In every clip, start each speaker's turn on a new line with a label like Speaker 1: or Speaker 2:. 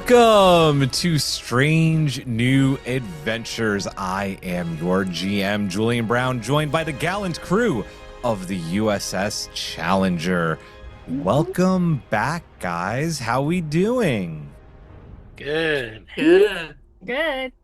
Speaker 1: Welcome to Strange New Adventures. I am your GM, Julian Brown, joined by the gallant crew of the USS Challenger. Welcome back, guys. How we doing?
Speaker 2: Good.
Speaker 1: Good.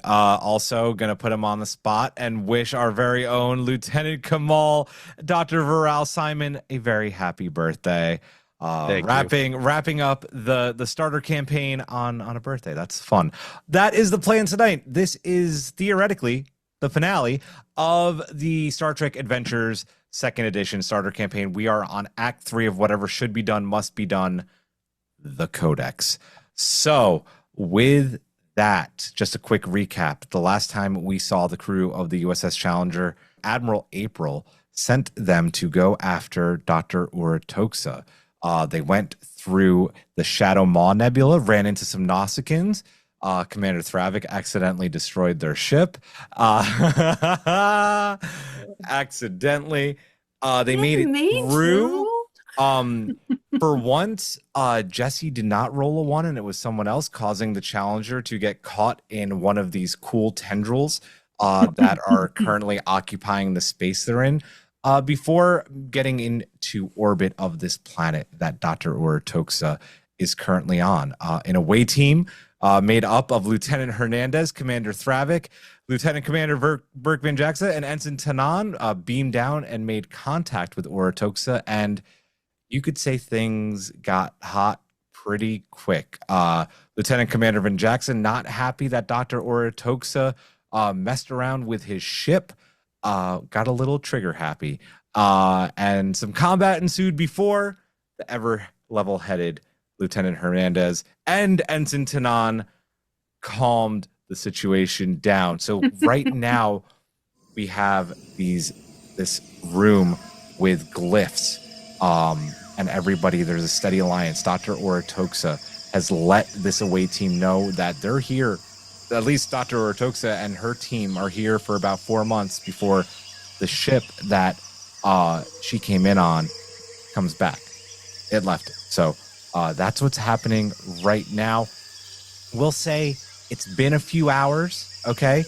Speaker 1: Also gonna put him on the spot and wish our very own Lieutenant Kamal, Dr. Viral Simon, a very happy birthday. Wrapping up the starter campaign on a birthday. That's fun. That is the plan tonight. This is theoretically the finale of the Star Trek Adventures second edition starter campaign. We are on Act 3 of whatever should be done, must be done, the Codex. So with that, just a quick recap. The last time we saw the crew of the USS Challenger, Admiral April sent them to go after Dr. Urotoxa. They went through the Shadow Maw Nebula, ran into some Nausicaans. Commander Thravik accidentally destroyed their ship. Accidentally. They made it through. For once, Jesse did not roll a 1, and it was someone else, causing the Challenger to get caught in one of these cool tendrils that are currently occupying the space they're in. Before getting into orbit of this planet that Dr. Urotoxa is currently on. An away team made up of Lieutenant Hernandez, Commander Thravik, Lieutenant Commander Berkman Jackson, and Ensign Tanan beamed down and made contact with Urotoxa, and you could say things got hot pretty quick. Lieutenant Commander Van Jackson not happy that Dr. Urotoxa messed around with his ship. Got a little trigger happy, and some combat ensued before the ever level-headed Lieutenant Hernandez and Ensign Tanan calmed the situation down. So right now we have this room with glyphs, and everybody, there's a steady alliance. Dr. Urotoxa has let this away team know that they're here. At least Dr. Urotoxa and her team are here for about 4 months before the ship that she came in on comes back. It left it. So that's what's happening right now. We'll say it's been a few hours, okay?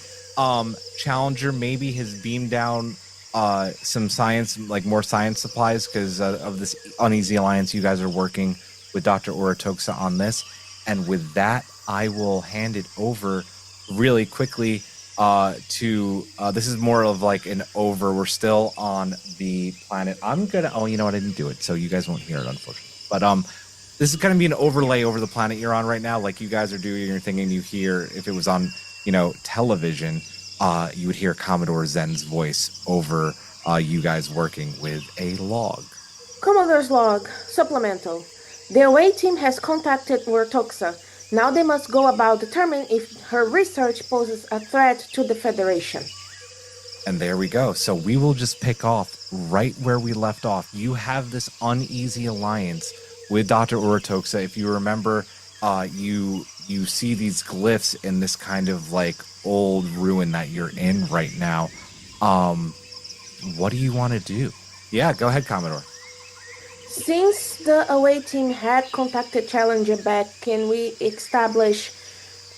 Speaker 1: Challenger maybe has beamed down some science, like more science supplies, because of this uneasy alliance. You guys are working with Dr. Urotoxa on this. And with that, I will hand it over really quickly to this is more of like an over. We're still on the planet. You know what, I didn't do it, so you guys won't hear it, unfortunately. But this is going to be an overlay over the planet you're on right now, like you guys are doing your thing, and you hear, if it was on television, you would hear Commodore Zen's voice over you guys working with a log.
Speaker 3: Commodore's log, supplemental. The away team has contacted Urotoxa. Now they must go about determining if her research poses a threat to the Federation.
Speaker 1: And there we go. So we will just pick off right where we left off. You have this uneasy alliance with Dr. Urotoxa. If you remember, you see these glyphs in this kind of like old ruin that you're in right now. What do you want to do? Yeah, go ahead, Commodore.
Speaker 3: Since the away team had contacted Challenger back, can we establish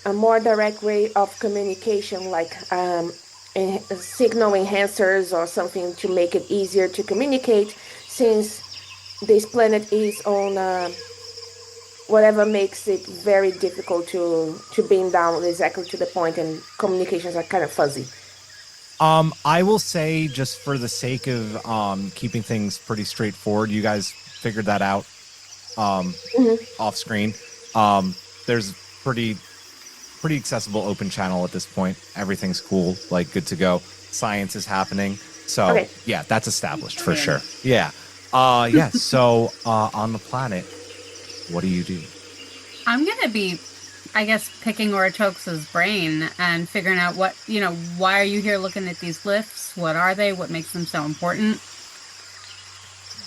Speaker 3: a more direct way of communication, like signal enhancers or something to make it easier to communicate, since this planet is on whatever makes it very difficult to beam down exactly to the point, and communications are kind of fuzzy.
Speaker 1: I will say, just for the sake of keeping things pretty straightforward, you guys figured that out off screen. There's pretty accessible open channel at this point. Everything's cool, like good to go. Science is happening. So okay. Yeah, that's established for sure. Yeah. So on the planet, what do you do?
Speaker 4: I'm gonna be, I guess, picking Urotoxa's brain and figuring out why are you here looking at these glyphs? What are they? What makes them so important?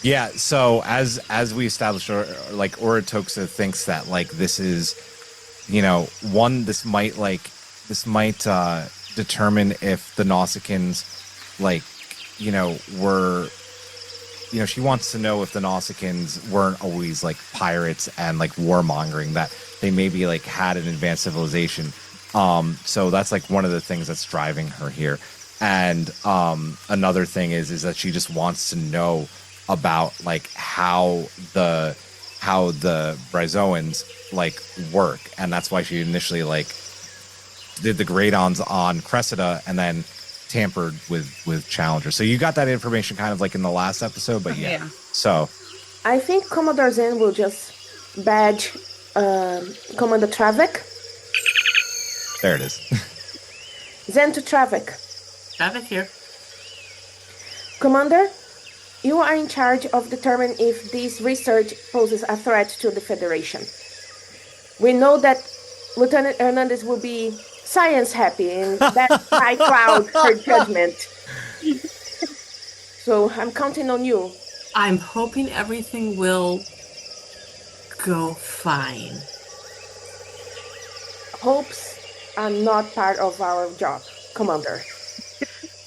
Speaker 1: Yeah, so as we established, like Urotoxa thinks that like this is, this might determine if the Nausicans were she wants to know if the Nausicaans weren't always like pirates and like warmongering, that they maybe like had an advanced civilization. So that's like one of the things that's driving her here. And another thing is that she just wants to know about like how the Bryozoans like work, and that's why she initially like did the Gradons on Cressida and then tampered with Challenger. So you got that information kind of like in the last episode, but yeah. So
Speaker 3: I think Commodore Zen will just badge Commander Travik.
Speaker 1: There it is.
Speaker 3: Zen to Travik.
Speaker 5: Travik here.
Speaker 3: Commander, you are in charge of determining if this research poses a threat to the Federation. We know that Lieutenant Hernandez will be science happy, and that might cloud her judgment. So I'm counting on you.
Speaker 5: I'm hoping everything will go fine.
Speaker 3: Hopes are not part of our job, Commander.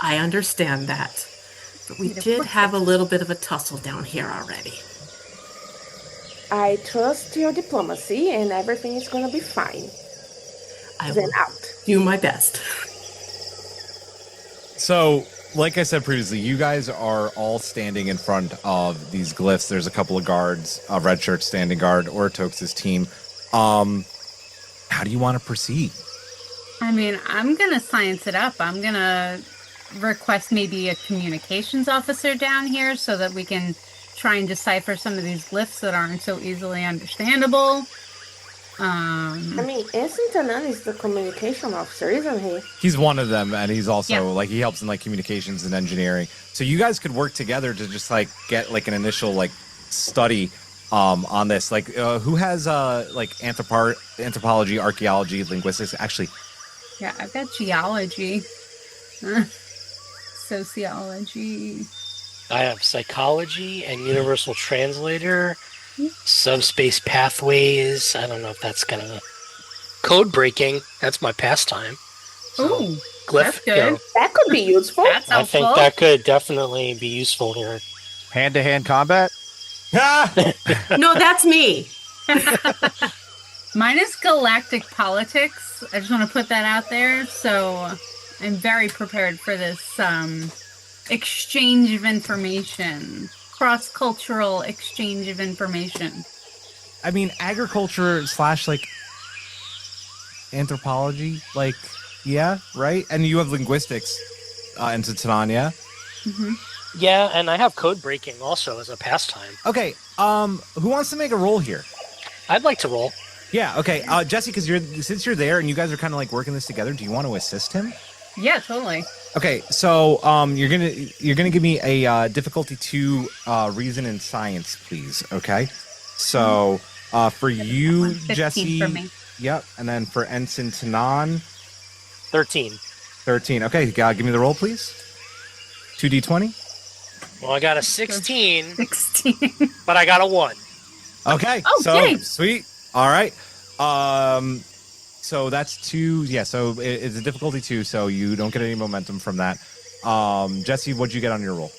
Speaker 5: I understand that. But we did have a little bit of a tussle down here already.
Speaker 3: I trust your diplomacy, and everything is going to be fine.
Speaker 5: I
Speaker 3: Then
Speaker 5: will
Speaker 3: out.
Speaker 5: do my best.
Speaker 1: So, like I said previously, you guys are all standing in front of these glyphs. There's a couple of guards, red shirts standing guard, Urotoxa's team. How do you want to proceed?
Speaker 4: I mean, I'm going to science it up. I'm going to request maybe a communications officer down here so that we can try and decipher some of these glyphs that aren't so easily understandable.
Speaker 3: I mean, Ensign Tanan is the communication officer, isn't he?
Speaker 1: He's one of them, and he's also like he helps in like communications and engineering. So you guys could work together to just like get like an initial like study on this. Like who has like anthropology, archaeology, linguistics? Actually,
Speaker 4: Yeah, I've got geology, sociology.
Speaker 2: I have psychology and universal translator, subspace pathways. I don't know if that's gonna code breaking. That's my pastime.
Speaker 4: Ooh,
Speaker 2: Glyph,
Speaker 4: that's good.
Speaker 3: That could be useful.
Speaker 4: That's
Speaker 2: I
Speaker 4: helpful.
Speaker 2: think that could definitely be useful here.
Speaker 6: Hand-to-hand combat?
Speaker 5: No, that's me.
Speaker 4: Mine is galactic politics. I just want to put that out there. So I'm very prepared for this exchange of information, cross-cultural exchange of information.
Speaker 1: I mean, agriculture / like anthropology, like yeah, right. And you have linguistics into Tananya.
Speaker 4: Mm-hmm.
Speaker 2: Yeah, and I have code breaking also as a pastime.
Speaker 1: Okay, who wants to make a roll here?
Speaker 2: I'd like to roll.
Speaker 1: Yeah, okay. Jesse, because since you're there and you guys are kind of like working this together, do you want to assist him?
Speaker 4: Yeah, totally.
Speaker 1: Okay, so you're gonna give me a difficulty 2 reason and science, please. Okay, so for you,
Speaker 4: 15
Speaker 1: Jesse.
Speaker 4: for me.
Speaker 1: Yep, and then for Ensign Tanan,
Speaker 2: 13.
Speaker 1: 13. Okay, give me the roll, please. 2d20.
Speaker 2: Well, I got a 16,
Speaker 4: 16.
Speaker 2: but I got a 1.
Speaker 1: Okay,
Speaker 4: Oh,
Speaker 1: so
Speaker 4: yay.
Speaker 1: sweet. All right. So that's 2. Yeah, so it's a difficulty 2, so you don't get any momentum from that. Jesse, what'd you get on your roll?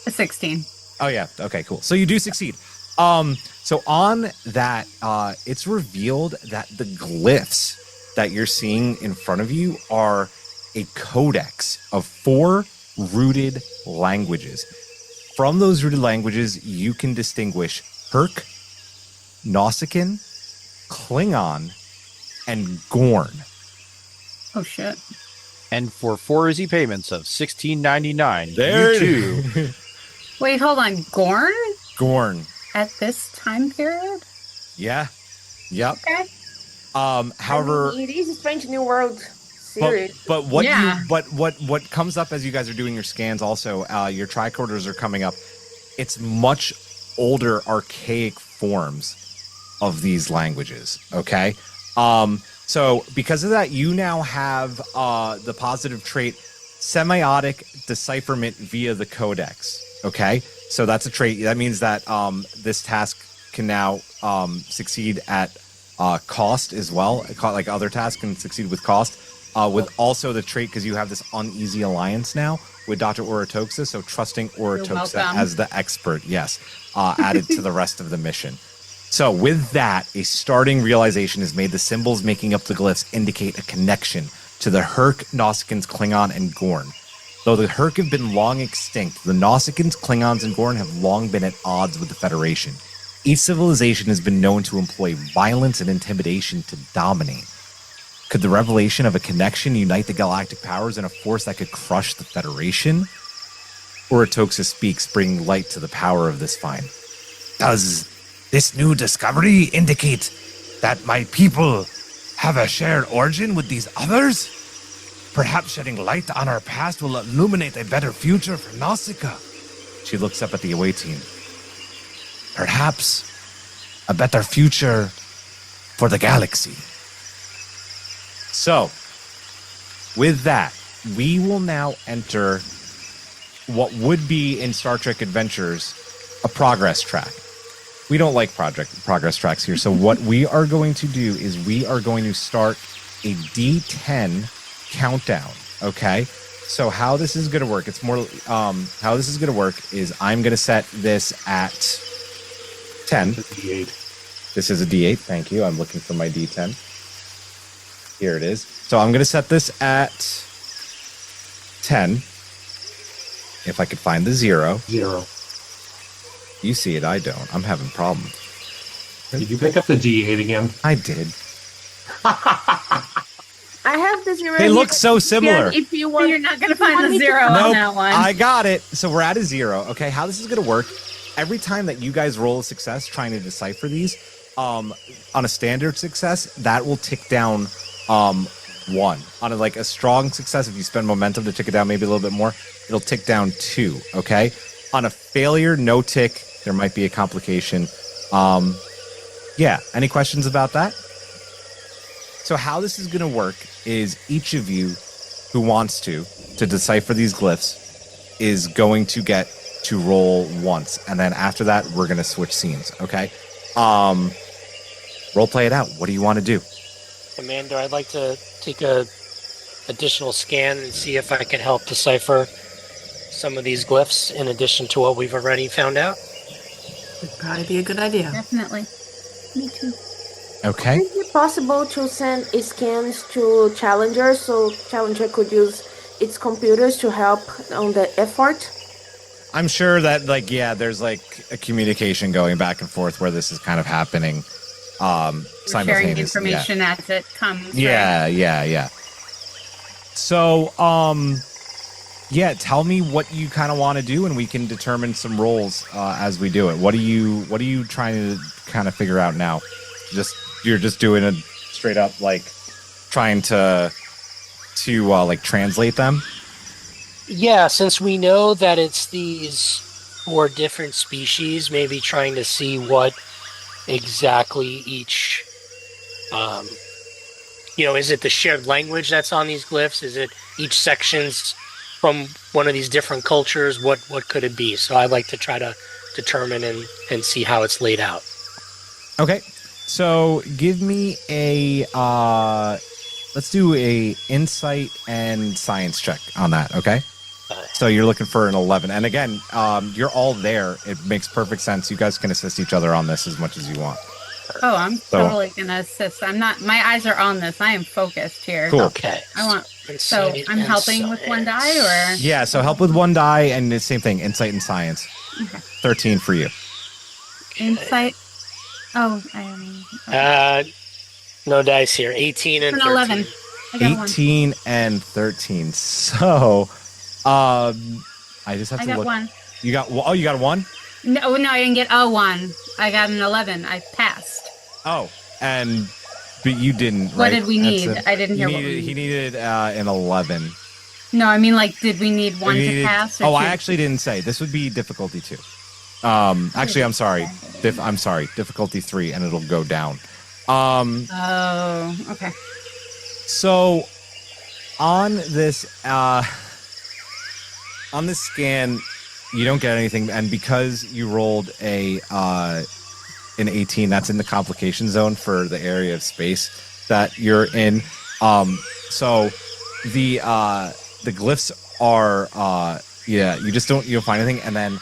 Speaker 4: A 16.
Speaker 1: Oh yeah. Okay, cool. So you do succeed. So on that, it's revealed that the glyphs that you're seeing in front of you are a codex of 4 rooted languages. From those rooted languages, you can distinguish Herc, Nausicaan, Klingon, and Gorn.
Speaker 4: Oh, shit.
Speaker 6: And for 4 easy payments of $16.99,
Speaker 1: There
Speaker 6: you
Speaker 1: it
Speaker 6: too.
Speaker 4: Wait, hold on. Gorn?
Speaker 1: Gorn.
Speaker 4: At this time period?
Speaker 1: Yeah. Yep.
Speaker 4: Okay.
Speaker 1: However,
Speaker 3: I mean, it is a Strange New World series.
Speaker 1: but what
Speaker 4: Yeah.
Speaker 1: what comes up as you guys are doing your scans also, your tricorders are coming up. It's much older, archaic forms of these languages. Okay. So because of that, you now have the positive trait semiotic decipherment via the Codex. Okay. So that's a trait. That means that this task can now succeed at cost as well. Like other tasks can succeed with cost. with also the trait, because you have this uneasy alliance now with Dr. Urotoxa, so trusting Urotoxa as the expert, yes, added to the rest of the mission. So with that, a starting realization is made. The symbols making up the glyphs indicate a connection to the Herc, Nausicans, Klingon, and Gorn. Though the Herc have been long extinct, the Nausicans, Klingons, and Gorn have long been at odds with the Federation. Each civilization has been known to employ violence and intimidation to dominate. Could the revelation of a connection unite the galactic powers in a force that could crush the Federation? Urotoxa speaks, bringing light to the power of this find. Does this new discovery indicate that my people have a shared origin with these others? Perhaps shedding light on our past will illuminate a better future for Nausicaa. She looks up at the away team. Perhaps a better future for the galaxy. So, with that, we will now enter what would be in Star Trek Adventures a progress track. We don't like progress tracks here. So what we are going to do is we are going to start a D10 countdown. Okay. So how this is going to work, it's more, how this is going to work is I'm going to set this at 10.
Speaker 7: It's a D8.
Speaker 1: This is a D8. Thank you. I'm looking for my D10. Here it is. So I'm going to set this at 10. If I could find the 0.
Speaker 7: 0.
Speaker 1: You see it, I don't. I'm having problems.
Speaker 7: Did you pick up the D8 again?
Speaker 1: I did.
Speaker 3: I have the 0.
Speaker 1: They look so similar.
Speaker 3: If you want,
Speaker 4: You're not going to find the 0
Speaker 1: Nope,
Speaker 4: on that one.
Speaker 1: I got it. So we're at a 0. Okay, how this is going to work, every time that you guys roll a success trying to decipher these, on a standard success, that will tick down 1. On a strong success, if you spend momentum to tick it down maybe a little bit more, it'll tick down 2, okay? On a failure, no tick, there might be a complication. Yeah, any questions about that? So how this is going to work is each of you who wants to decipher these glyphs is going to get to roll once. And then after that, we're going to switch scenes, okay? Role play it out. What do you want to do?
Speaker 2: Commander, I'd like to take a additional scan and see if I can help decipher some of these glyphs in addition to what we've already found out.
Speaker 5: Would probably be a good idea.
Speaker 4: Definitely. Me too.
Speaker 1: Okay.
Speaker 3: Is it possible to send scans to Challenger so Challenger could use its computers to help on the effort?
Speaker 1: I'm sure that, there's a communication going back and forth where this is kind of happening simultaneously.
Speaker 4: Sharing information as it comes.
Speaker 1: Yeah, yeah. So, tell me what you kind of want to do, and we can determine some roles as we do it. What are you trying to kind of figure out now? You're just doing it straight up, trying to translate them.
Speaker 2: Yeah, since we know that it's these 4 different species, maybe trying to see what exactly each, is it the shared language that's on these glyphs? Is it each section's from one of these different cultures? What could it be? So I'd like to try to determine and see how it's laid out.
Speaker 1: Okay, so give me a let's do a insight and science check on that. Okay. So you're looking for an 11, and again, you're all there. It makes perfect sense. You guys can assist each other on this as much as you want.
Speaker 4: Oh, I'm totally gonna assist. I'm not. My eyes are on this. I am focused here.
Speaker 1: Cool.
Speaker 2: Okay.
Speaker 4: I want. So I'm helping with 1 die, or
Speaker 1: yeah. So help with 1 die, and the same thing. Insight and science.
Speaker 4: Okay.
Speaker 1: 13 for you.
Speaker 4: Insight. Oh, I am.
Speaker 2: No dice here. 18 and 13.
Speaker 4: 11. I got
Speaker 1: 18 and 13. So, I just have
Speaker 4: I
Speaker 1: to
Speaker 4: got
Speaker 1: look.
Speaker 4: 1.
Speaker 1: You got? Oh, you got a 1.
Speaker 4: No, I didn't get a 1. I got an 11. I passed.
Speaker 1: Oh, but you didn't.
Speaker 4: What
Speaker 1: right?
Speaker 4: did we need? I didn't hear what we
Speaker 1: He
Speaker 4: needed.
Speaker 1: needed an 11.
Speaker 4: No, I mean, did we need 1 to pass?
Speaker 1: I actually didn't say. This would be difficulty 2. Actually, I'm sorry. I'm sorry. Difficulty 3, and it'll go down.
Speaker 4: Oh, okay.
Speaker 1: So, on this scan, you don't get anything, and because you rolled an 18, that's in the complication zone for the area of space that you're in. So the glyphs are you don't find anything, and then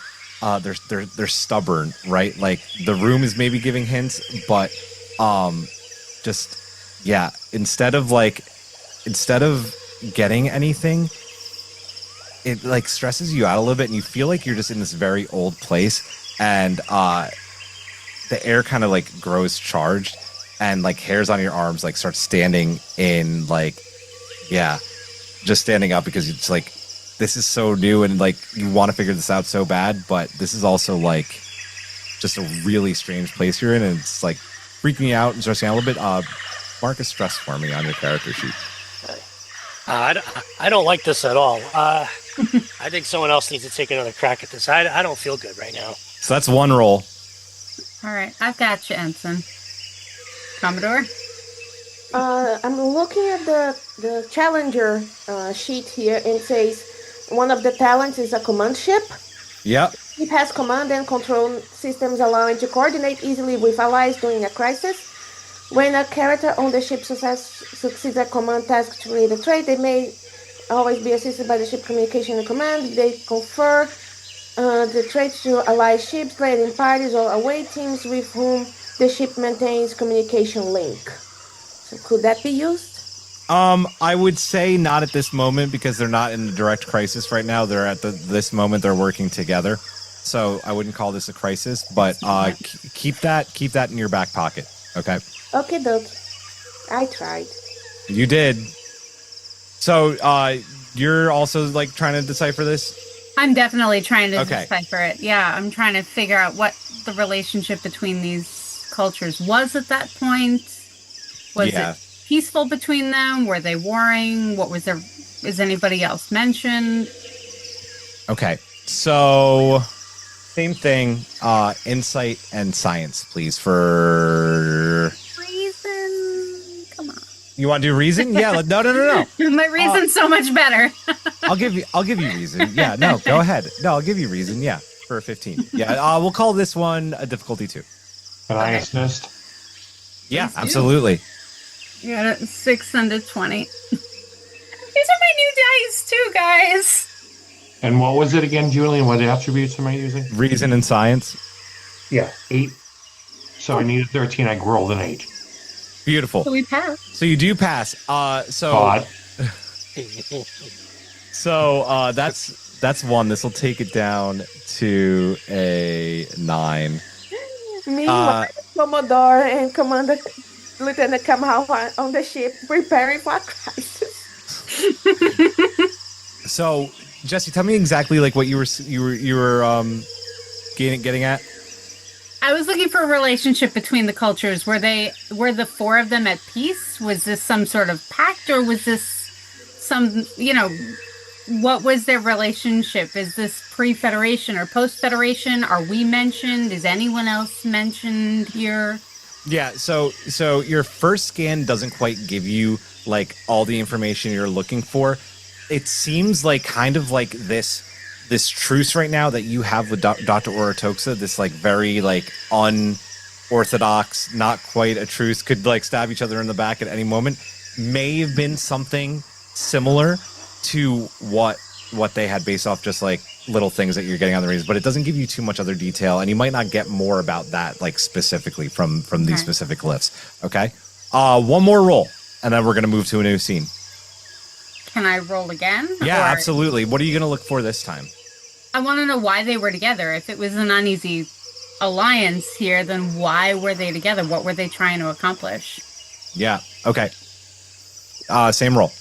Speaker 1: they're stubborn, right? Like the room is maybe giving hints, but instead of getting anything, it like stresses you out a little bit, and you feel like you're just in this very old place, and the air kind of like grows charged, and like hairs on your arms like start standing in just standing up, because it's like, this is so new, and like you want to figure this out so bad, but this is also like just a really strange place you're in, and it's like freaking me out and stressing out a little bit. Mark a stress for me on your character sheet.
Speaker 2: I don't like this at all. I think someone else needs to take another crack at this. I don't feel good right now.
Speaker 1: So that's one roll.
Speaker 4: All right, I've got you, Ensign. Commodore?
Speaker 3: I'm looking at the challenger sheet here, and it says one of the talents is a command ship.
Speaker 1: Yep.
Speaker 3: It has command and control systems allowing to coordinate easily with allies during a crisis. When a character on the ship succeeds a command task to read a trait, they may always be assisted by the ship communication and command. They confer the trait to ally ships, trading parties, or away teams with whom the ship maintains communication link. So could that be used?
Speaker 1: I would say not at this moment, because they're not in a direct crisis right now. They're at this moment they're working together. So I wouldn't call this a crisis, but keep that in your back pocket. Okay.
Speaker 3: Okay, doke. I tried.
Speaker 1: You did. So you're also like trying to decipher this?
Speaker 4: I'm definitely trying to decipher it. Yeah, I'm trying to figure out what the relationship between these cultures was at that point. Was it peaceful between them? Were they warring? What was their... Is anybody else mentioned? Okay.
Speaker 1: So same thing. Insight and science, please, for...
Speaker 4: Reason. Come on.
Speaker 1: You want to do reason? Yeah. No.
Speaker 4: My reason's so much better.
Speaker 1: I'll give you reason. Yeah. No. Go ahead. No, I'll give you reason. Yeah, for a 15. Yeah. We'll call this one a difficulty 2.
Speaker 7: Can I assist?
Speaker 1: Yeah. Absolutely.
Speaker 4: You got a 6 and a 20. These are my new dice too, guys.
Speaker 7: And what was it again, Julian? What attributes am I using?
Speaker 1: Reason and science.
Speaker 7: Yeah, 8. So I needed 13. I rolled an 8.
Speaker 1: Beautiful.
Speaker 4: So we pass.
Speaker 1: So you do pass. That's 1. This will take it down to a 9.
Speaker 3: Meanwhile, Commodore and Commander Lieutenant Kamau on the ship preparing for a crisis.
Speaker 1: So, Jesse, tell me exactly like what you were getting at.
Speaker 4: I was looking for a relationship between the cultures. Were the 4 of them at peace? Was this some sort of pact, or was this some, what was their relationship? Is this pre-Federation or post-Federation? Are we mentioned? Is anyone else mentioned here?
Speaker 1: Yeah, so your first scan doesn't quite give you like all the information you're looking for. It seems like kind of like this truce right now that you have with Dr. Urotoxa, this like very like unorthodox, not quite a truce, could like stab each other in the back at any moment, may have been something similar to what they had based off just like little things that you're getting on the reasons, but it doesn't give you too much other detail, and you might not get more about that like specifically from these specific glyphs. Okay, one more roll, and then we're gonna move to a new scene.
Speaker 4: Can I roll again?
Speaker 1: Yeah, absolutely. What are you gonna look for this time?
Speaker 4: I want to know why they were together. If it was an uneasy alliance here, then why were they together? What were they trying to accomplish? Yeah. Okay.
Speaker 1: Same roll,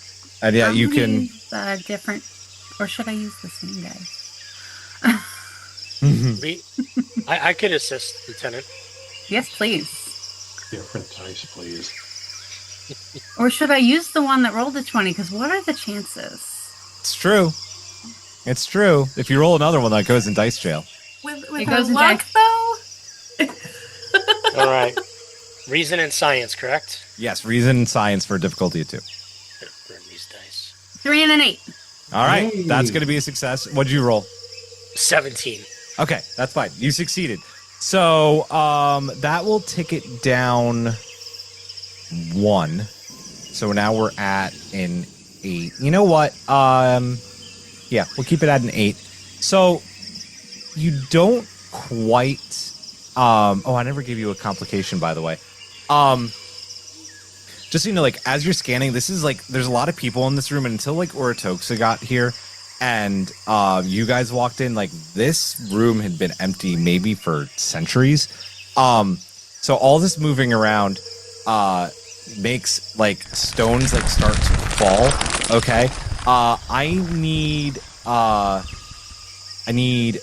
Speaker 1: and yeah, you can.
Speaker 4: Different, or should I use the same guys?
Speaker 2: I could assist, Lieutenant.
Speaker 4: Yes, please.
Speaker 7: Different dice, please.
Speaker 4: Or should I use the one that rolled a 20? Because what are the chances?
Speaker 1: It's true. It's true. If you roll another one, that goes in dice jail.
Speaker 5: With our luck, though?
Speaker 2: All right. Reason and science, correct?
Speaker 1: Yes, reason and science for difficulty 2.
Speaker 2: Burn these dice.
Speaker 4: 3 and an 8.
Speaker 1: All right. Hey. That's going to be a success. What'd you roll?
Speaker 2: 17.
Speaker 1: Okay, that's fine. You succeeded. So that will tick it down 1. So now we're at an 8. You know what? Yeah, we'll keep it at an 8. So you don't quite. Oh, I never gave you a complication, by the way. Just so you know, like as you're scanning, this is like there's a lot of people in this room, and until like Urotoxa got here, and you guys walked in, like this room had been empty maybe for centuries. So all this moving around makes like stones like start to fall. Okay. I need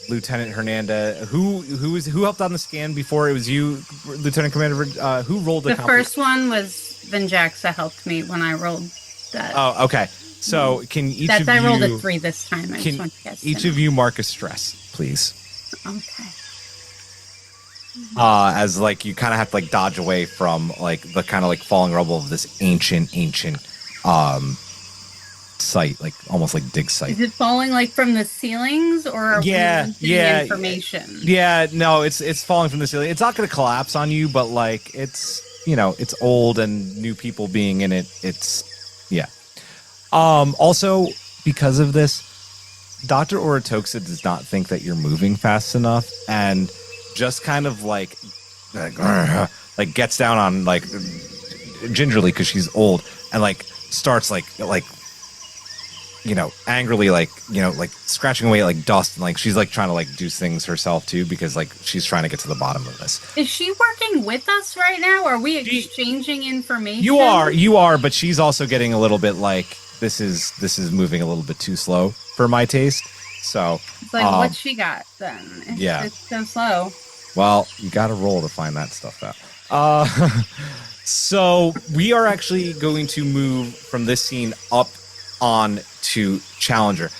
Speaker 1: Lieutenant Hernandez. Who helped on the scan before? It was you, Lieutenant Commander. Who rolled
Speaker 4: the first one was Venjaxa helped me when I rolled that.
Speaker 1: Oh, okay. So can each of you?
Speaker 4: I rolled a 3 this time. I just want to guess
Speaker 1: each of you mark a stress, please?
Speaker 4: Okay.
Speaker 1: As like you kind of have to like dodge away from like the kind of like falling rubble of this ancient site, like almost like dig site.
Speaker 4: Is it falling like from the ceilings or information?
Speaker 1: Yeah, no, it's falling from the ceiling. It's not going to collapse on you, but like it's it's old and new people being in it. Also because of this, Dr. Urotoxa does not think that you're moving fast enough, and just kind of like gets down on like gingerly because she's old and like starts like angrily like scratching away at like dust, and like she's like trying to like do things herself too because like she's trying to get to the bottom of this.
Speaker 4: Is she working with us right now? Are we exchanging information?
Speaker 1: You are, but she's also getting a little bit like this is moving a little bit too slow for my taste. So
Speaker 4: it's like what she got then? It's so slow.
Speaker 1: Well, you got to roll to find that stuff out. So we are actually going to move from this scene up on to Challenger.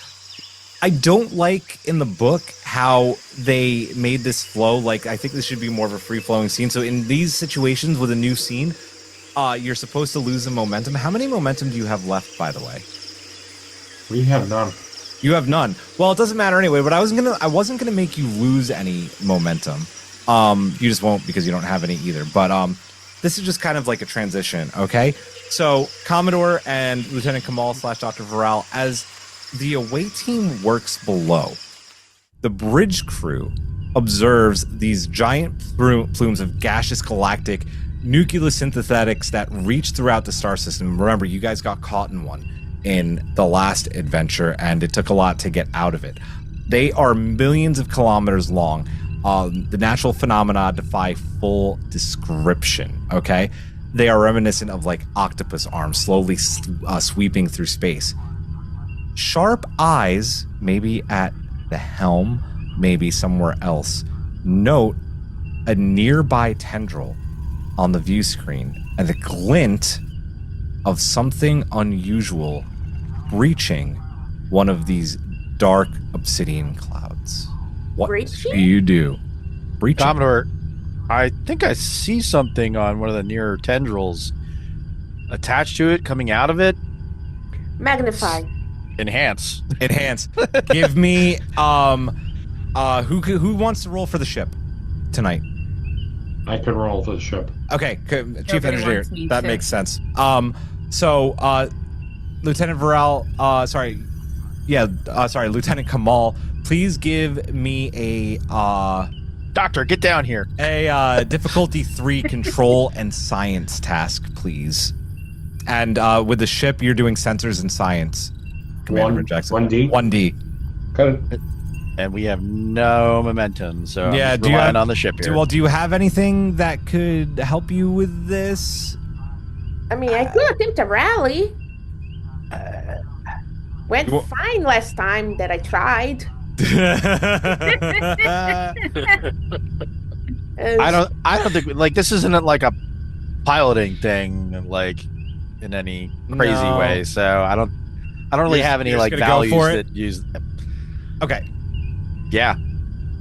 Speaker 1: I don't like in the book how they made this flow. Like, I think this should be more of a free-flowing scene. So in these situations with a new scene, you're supposed to lose the momentum. How many momentum do you have left, by the way?
Speaker 7: We have none.
Speaker 1: You have none. Well, it doesn't matter anyway, but I wasn't gonna make you lose any momentum. You just won't because you don't have any either. But this is just kind of like a transition, okay? So Commodore and Lieutenant Kamal / Dr. Varel, as the away team works below, the bridge crew observes these giant plumes of gaseous galactic nucleosynthetics that reach throughout the star system. Remember, you guys got caught in one in the last adventure, and it took a lot to get out of it. They are millions of kilometers long. The natural phenomena defy full description, okay? They are reminiscent of like octopus arms slowly sweeping through space. Sharp eyes, maybe at the helm, maybe somewhere else, note a nearby tendril on the view screen and the glint of something unusual breaching one of these dark obsidian clouds. What
Speaker 3: Breaching?
Speaker 1: do you do? Breaching.
Speaker 6: Commodore, I think I see something on one of the nearer tendrils attached to it, coming out of it.
Speaker 3: Magnify.
Speaker 6: Enhance.
Speaker 1: Give me who wants to roll for the ship tonight?
Speaker 7: I can roll for the ship.
Speaker 1: Okay, Chief
Speaker 4: Nobody
Speaker 1: Engineer.
Speaker 4: wants me
Speaker 1: That
Speaker 4: to.
Speaker 1: makes sense. So Lieutenant Varel, Lieutenant Kamal, please give me a
Speaker 6: Doctor, get down here.
Speaker 1: a difficulty 3 control and science task, please. And with the ship, you're doing sensors and science. Commander Jackson.
Speaker 7: 1D?
Speaker 1: 1D.
Speaker 7: Got it.
Speaker 6: And we have no momentum, so
Speaker 1: Yeah,
Speaker 6: I'm
Speaker 1: do you
Speaker 6: relying
Speaker 1: have-
Speaker 6: on the ship here.
Speaker 1: Do you have anything that could help you with this?
Speaker 3: I mean, I could attempt to rally. Went
Speaker 1: You wa-
Speaker 3: fine last time that I tried.
Speaker 6: I don't think like this isn't like a piloting thing like in any crazy
Speaker 1: No.
Speaker 6: way. So I don't really
Speaker 1: You're-
Speaker 6: have any
Speaker 1: you're just
Speaker 6: like
Speaker 1: gonna go
Speaker 6: values
Speaker 1: for it?
Speaker 6: that use.
Speaker 1: Okay.
Speaker 6: Yeah,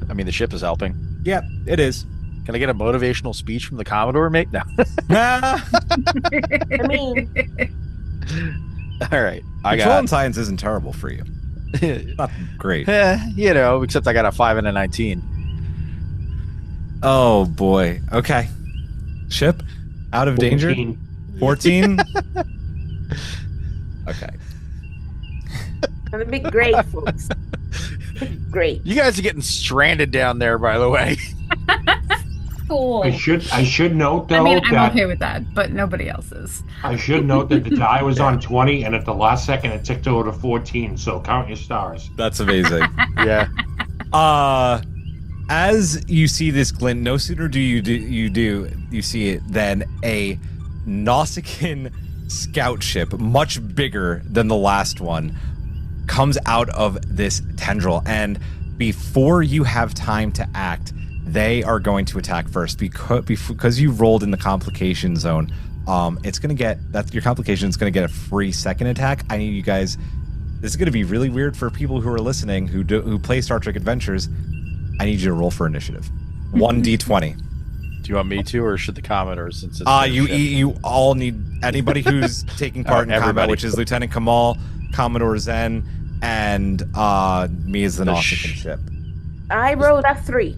Speaker 6: I mean the ship is helping.
Speaker 1: Yep, it is.
Speaker 6: Can I get a motivational speech from the Commodore, mate? No.
Speaker 3: I mean,
Speaker 6: All right, I
Speaker 1: Control
Speaker 6: got.
Speaker 1: and science isn't terrible for you. Not great.
Speaker 6: Except I got a 5 and a 19.
Speaker 1: Oh boy. Okay. Ship out of danger.
Speaker 7: 14.
Speaker 1: 14? Okay.
Speaker 3: Gonna be great, folks. Great.
Speaker 6: You guys are getting stranded down there, by the way.
Speaker 4: Cool.
Speaker 7: I should note though
Speaker 4: I mean, I'm
Speaker 7: that
Speaker 4: okay with that, but nobody else is.
Speaker 7: I should note that the die was on 20, and at the last second it ticked over to 14. So count your stars.
Speaker 1: That's amazing.
Speaker 6: Yeah.
Speaker 1: As you see this glint, no sooner do you see it than a Nausicaan scout ship, much bigger than the last one, comes out of this tendril, and before you have time to act, they are going to attack first because you rolled in the complication zone. It's gonna get your complication is gonna get a free second attack. I need you guys. This is gonna be really weird for people who are listening who play Star Trek Adventures. I need you to roll for initiative. 1d20.
Speaker 6: Do you want me to, or should the Commodore? Since it's
Speaker 1: you all need anybody who's taking part in combat, which is Lieutenant Kamal, Commodore Zen, and me as the Nausicaan ship.
Speaker 3: I rolled a 3.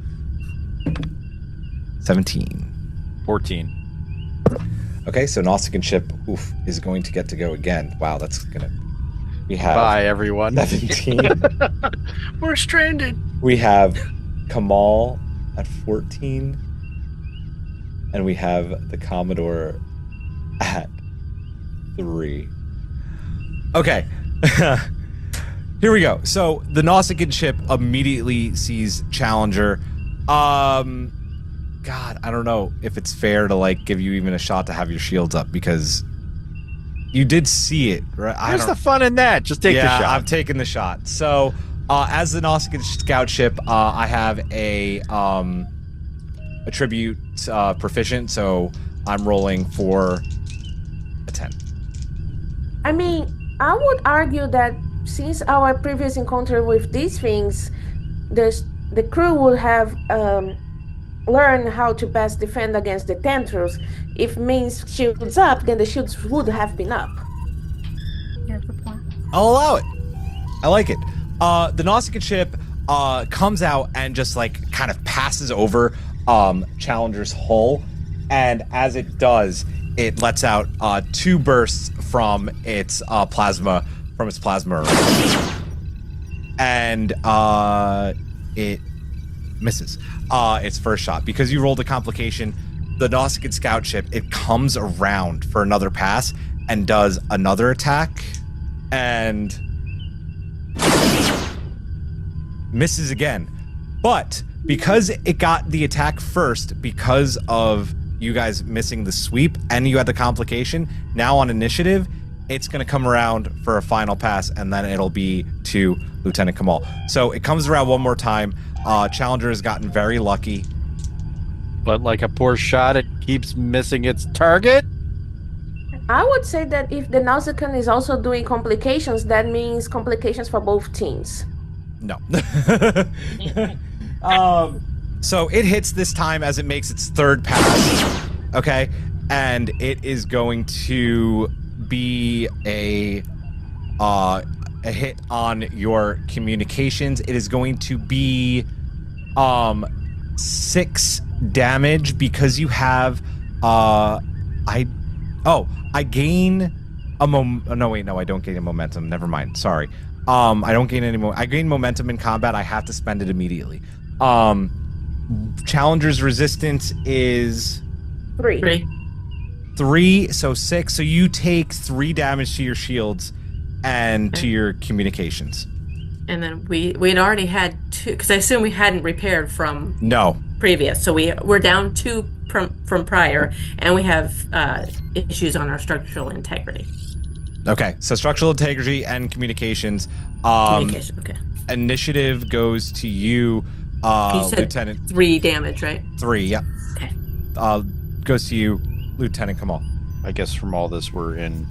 Speaker 1: 17.
Speaker 6: 14.
Speaker 1: Okay, so Nausicaan ship is going to get to go again. Wow, that's gonna. We have
Speaker 6: Bye, everyone.
Speaker 1: 17.
Speaker 2: We're stranded.
Speaker 1: We have Kamal at 14, and we have the Commodore at 3. Okay. Here we go. So the Nausicaan ship immediately sees Challenger. God, I don't know if it's fair to give you even a shot to have your shields up because you did see it, right?
Speaker 6: Where's the fun in that? Just take the shot.
Speaker 1: I'm taking the shot. So as the Nausicaan scout ship, I have a attribute proficient, so I'm rolling for a 10.
Speaker 3: I mean, I would argue that since our previous encounter with these things, the crew would have learned how to best defend against the tendrils. If means shields up, then the shields would have been up.
Speaker 4: Here's the point.
Speaker 1: I'll allow it. I like it. The Nausicaan ship comes out and just kind of passes over Challenger's hull, and as it does, it lets out 2 bursts from its plasma array. And it misses its first shot. Because you rolled a complication, the Nausicaan scout ship, it comes around for another pass and does another attack and misses again. But because it got the attack first, because of you guys missing the sweep and you had the complication, now on initiative, it's going to come around for a final pass, and then it'll be to Lieutenant Kamal. So it comes around one more time. Challenger has gotten very lucky.
Speaker 6: But like a poor shot, it keeps missing its target.
Speaker 3: I would say that if the Nausicaan is also doing complications, that means complications for both teams.
Speaker 1: No. So it hits this time as it makes its third pass. Okay. And it is going to be a hit on your communications. It is going to be 6 damage because you have I gain a I don't gain a momentum. Never mind. Sorry. I don't gain any more. I gain momentum in combat. I have to spend it immediately. Challenger's resistance is
Speaker 3: 3.
Speaker 1: 3, so 6. So you take 3 damage to your shields and to your communications.
Speaker 5: And then we'd already had 2, because I assume we hadn't repaired from previous. So we're down 2 from prior, and we have issues on our structural integrity.
Speaker 1: Okay, so structural integrity and communications.
Speaker 5: Communication, okay.
Speaker 1: Initiative goes to you,
Speaker 5: you said
Speaker 1: Lieutenant.
Speaker 5: 3 damage, right?
Speaker 1: 3, yeah.
Speaker 5: Okay.
Speaker 1: Goes to you, Lieutenant Kamal.
Speaker 6: I guess from all this, we're in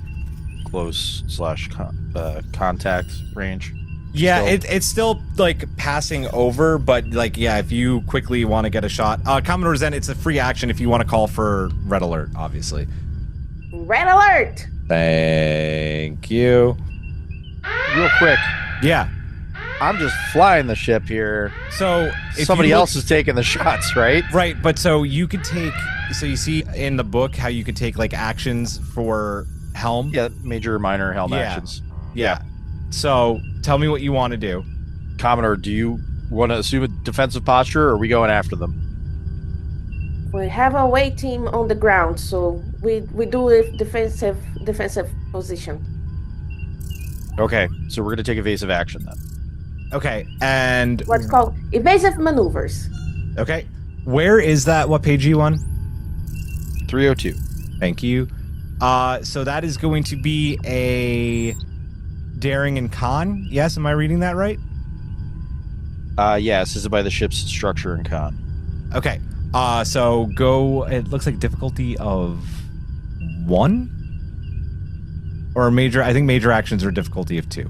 Speaker 6: close / contact range.
Speaker 1: Yeah, it's still passing over, but if you quickly want to get a shot, Commodore Zen, it's a free action if you want to call for red alert, obviously.
Speaker 3: Red alert!
Speaker 1: Thank you.
Speaker 6: Real quick,
Speaker 1: Yeah.
Speaker 6: I'm just flying the ship here.
Speaker 1: So
Speaker 6: somebody else is taking the shots, right?
Speaker 1: Right, but so you could take. So you see in the book how you could take like actions for helm.
Speaker 6: Yeah, major or minor helm actions.
Speaker 1: Yeah. So tell me what you want to do.
Speaker 6: Commodore, do you want to assume a defensive posture, or are we going after them?
Speaker 3: We have a away team on the ground, so we do a defensive position.
Speaker 6: Okay, so we're going to take evasive action then.
Speaker 1: Okay, and
Speaker 3: what's called evasive maneuvers.
Speaker 1: Okay, where is that? What page are you on?
Speaker 6: 302.
Speaker 1: Thank you. So that is going to be a daring and con. Yes, am I reading that right?
Speaker 6: Yes, this is by the ship's structure and con.
Speaker 1: Okay. So go. It looks like difficulty of 1 or major. I think major actions are difficulty of 2.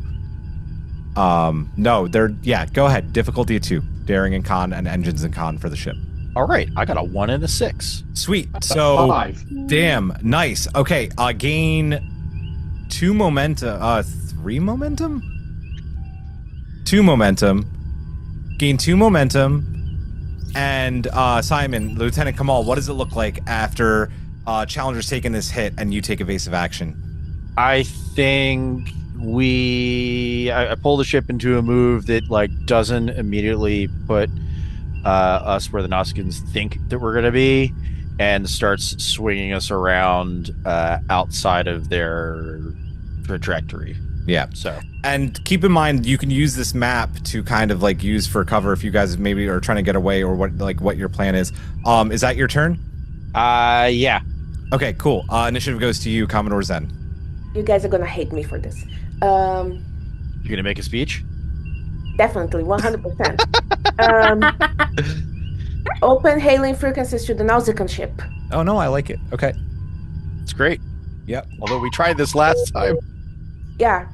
Speaker 1: No, they're Go ahead. Difficulty of 2. Daring and con and engines and con for the ship.
Speaker 6: All right, I got a 1 and a 6.
Speaker 1: Sweet. So
Speaker 7: 5.
Speaker 1: Damn, nice. Okay, gain 2 momentum. 3 momentum. 2 momentum. Gain 2 momentum. And Simon, Lieutenant Kamal, what does it look like after Challenger's taken this hit and you take evasive action?
Speaker 6: I think I pull the ship into a move that doesn't immediately put us where the Nausicaans think that we're going to be, and starts swinging us around outside of their trajectory.
Speaker 1: Yeah.
Speaker 6: So,
Speaker 1: and keep in mind, you can use this map to kind of use for cover if you guys maybe are trying to get away, or what your plan is. Is that your turn?
Speaker 6: Yeah.
Speaker 1: Okay, cool. Initiative goes to you, Commodore Zen.
Speaker 3: You guys are gonna hate me for this.
Speaker 6: You're gonna make a speech?
Speaker 3: Definitely, 100%. Open hailing frequencies to the Nausicaan ship.
Speaker 1: Oh no, I like it. Okay.
Speaker 6: It's great.
Speaker 1: Yep.
Speaker 6: Although we tried this last time.
Speaker 3: Yeah.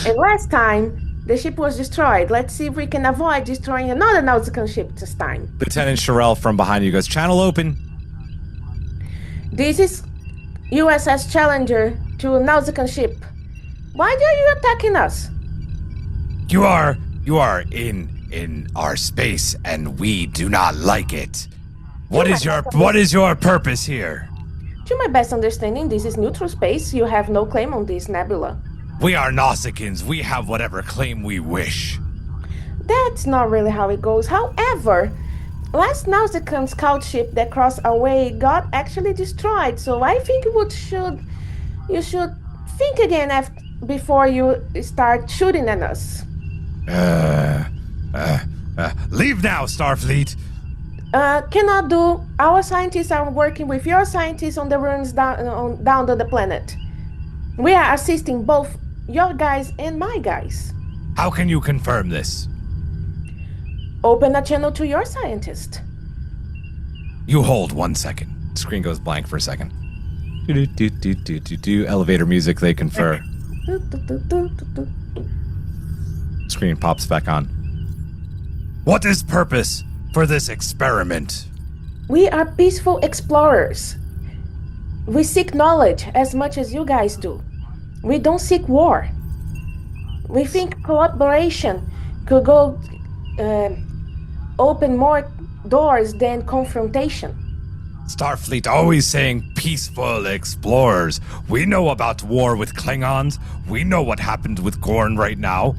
Speaker 3: And last time, the ship was destroyed. Let's see if we can avoid destroying another Nausicaan ship this time.
Speaker 1: Lieutenant Sherelle from behind you goes, channel open.
Speaker 3: This is USS Challenger to a Nausicaan ship. Why are you attacking us?
Speaker 1: You are in our space, and we do not like it. What is your purpose here?
Speaker 3: To my best understanding, this is neutral space. You have no claim on this nebula.
Speaker 1: We are Nausicaans. We have whatever claim we wish.
Speaker 3: That's not really how it goes. However, last Nausicaan scout ship that crossed our way got actually destroyed. So I think you should think again before you start shooting at us.
Speaker 1: Leave now, Starfleet.
Speaker 3: Cannot do. Our scientists are working with your scientists on the ruins down to the planet. We are assisting both your guys and my guys.
Speaker 1: How can you confirm this?
Speaker 3: Open a channel to your scientist.
Speaker 1: You hold 1 second. Screen goes blank for a second. Elevator music, they confer. Screen pops back on. What is purpose for this experiment?
Speaker 3: We are peaceful explorers. We seek knowledge as much as you guys do. We don't seek war. We think cooperation could go open more doors than confrontation.
Speaker 1: Starfleet always saying peaceful explorers. We know about war with Klingons. We know what happened with Gorn right now.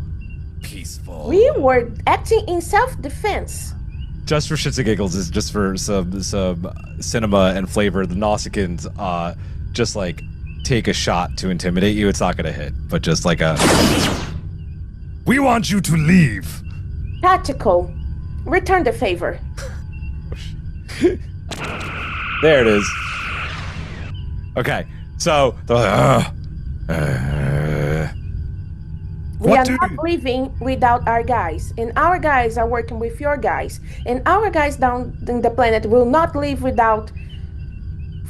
Speaker 1: Peaceful.
Speaker 3: We were acting in self-defense.
Speaker 1: Just for shits and giggles, is just for some cinema and flavor. The Nausicaans just take a shot to intimidate you. It's not gonna hit, but just we want you to leave.
Speaker 3: Tactical. Return the favor.
Speaker 1: There it is. Okay, so they're
Speaker 3: we are not leaving without our guys, and our guys are working with your guys, and our guys down in the planet will not leave without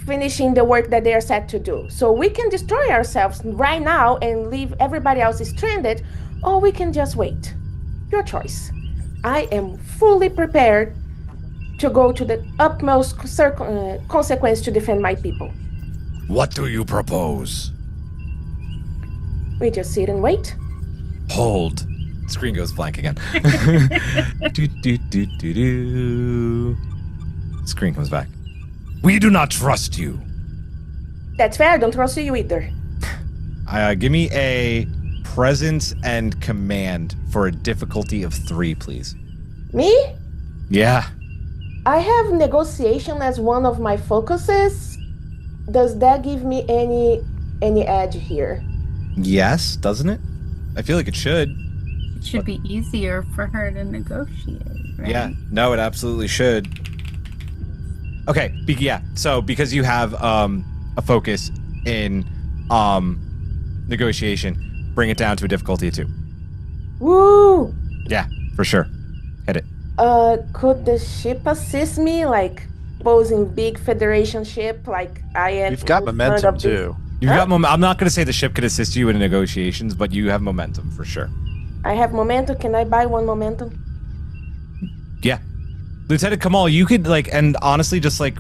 Speaker 3: finishing the work that they are set to do. So we can destroy ourselves right now and leave everybody else stranded, or we can just wait. Your choice. I am fully prepared to go to the utmost consequence to defend my people.
Speaker 1: What do you propose?
Speaker 3: We just sit and wait.
Speaker 1: Hold. Screen goes blank again. do. Screen comes back. We do not trust you.
Speaker 3: That's fair. I don't trust you either.
Speaker 1: Give me a presence and command for a difficulty of 3, please.
Speaker 3: Me?
Speaker 1: Yeah.
Speaker 3: I have negotiation as one of my focuses. Does that give me any edge here?
Speaker 1: Yes, doesn't it? I feel like it should.
Speaker 4: It should be easier for her to negotiate, right?
Speaker 1: Yeah, no, it absolutely should. Okay, so because you have a focus in negotiation, bring it down to a difficulty of 2.
Speaker 3: Woo!
Speaker 1: Yeah, for sure. Hit it.
Speaker 3: Could the ship assist me, like posing big Federation ship, like I am?
Speaker 6: We've got momentum too.
Speaker 1: You've got momentum. I'm not going to say the ship could assist you in negotiations, but you have momentum for sure.
Speaker 3: I have momentum. Can I buy 1 momentum?
Speaker 1: Yeah. Lieutenant Kamal, you could, like, and honestly, just, like,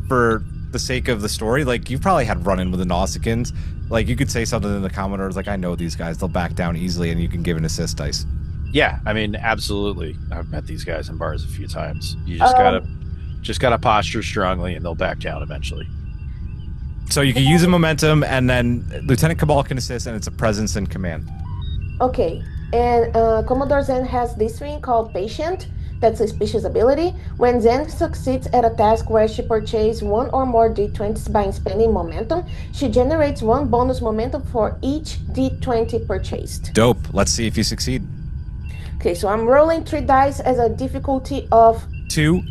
Speaker 1: for the sake of the story, like, you've probably had run-in with the Nausicans. Like, you could say something in the Commodores, like, I know these guys, they'll back down easily, and you can give an assist dice.
Speaker 6: Yeah, I mean, absolutely. I've met these guys in bars a few times. You just gotta posture strongly, and they'll back down eventually.
Speaker 1: So you can use a momentum, and then Lieutenant Cabal can assist, and it's a presence and command.
Speaker 3: Okay, and Commodore Zen has this thing called Patient. That's a species ability. When Zen succeeds at a task where she purchases 1 or more D20s by spending momentum, she generates 1 bonus momentum for each D20 purchased.
Speaker 1: Dope. Let's see if you succeed.
Speaker 3: Okay, so I'm rolling 3 dice as a difficulty of
Speaker 1: 2.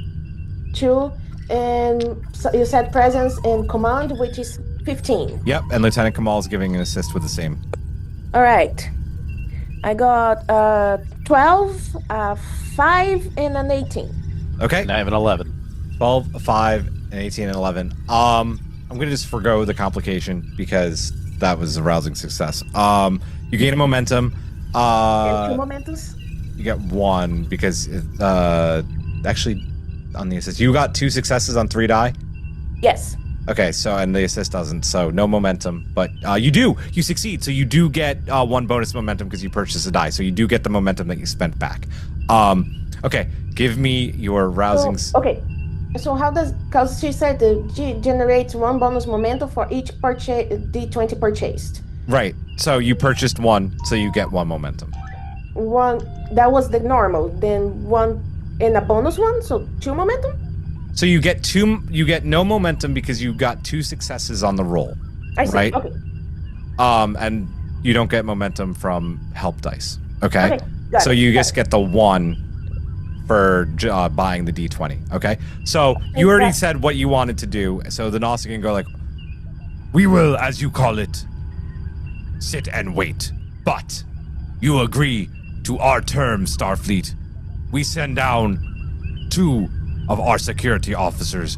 Speaker 3: 2, and so you said presence and command, which is 15.
Speaker 1: Yep, and Lieutenant Kamal is giving an assist with the same.
Speaker 3: All right. I got 12, 5, and an 18.
Speaker 1: Okay.
Speaker 6: And I have an 11.
Speaker 1: 12, 5, and 18, and 11. I'm going to just forgo the complication because that was a rousing success. You gain a momentum.
Speaker 3: And 2 momentums?
Speaker 1: You get 1 because, actually, on the assist. You got 2 successes on 3 die?
Speaker 3: Yes.
Speaker 1: Okay, so, and the assist doesn't, so no momentum, but you succeed, so you do get 1 bonus momentum because you purchased a die, so you do get the momentum that you spent back. Okay, give me your rousing...
Speaker 3: So how does, because she said she generates 1 bonus momentum for each D20 purchased.
Speaker 1: Right, so you purchased 1, so you get 1 momentum.
Speaker 3: 1, that was the normal, then 1 and a bonus 1, so 2 momentum?
Speaker 1: So you get no momentum because you got 2 successes on the roll.
Speaker 3: I see.
Speaker 1: Right?
Speaker 3: Okay.
Speaker 1: And you don't get momentum from help dice. Okay.
Speaker 3: So
Speaker 1: you just get the 1 for buying the D20. Okay. So you already said what you wanted to do. So the Nausicaan go like, we will, as you call it, sit and wait. But you agree to our terms, Starfleet. We send down 2 of our security officers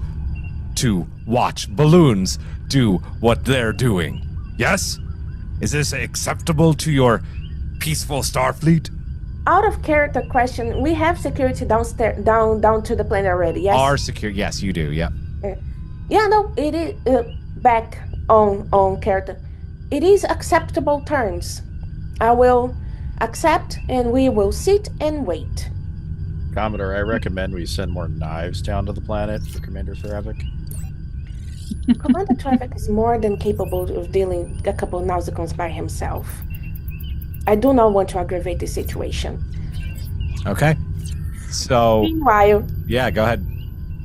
Speaker 1: to watch balloons do what they're doing. Yes? Is this acceptable to your peaceful Starfleet?
Speaker 3: Out of character question, we have security downstairs, down to the planet already, yes?
Speaker 1: Our security, yes, you do, yep.
Speaker 3: Yeah, no, it is back on character. It is acceptable terms. I will accept, and we will sit and wait.
Speaker 6: Commodore, I recommend we send more knives down to the planet for Commander Thravik.
Speaker 3: Commander Thravik is more than capable of dealing a couple of Nausicans by himself. I do not want to aggravate the situation.
Speaker 1: Okay. So...
Speaker 3: Meanwhile...
Speaker 1: Yeah, go ahead.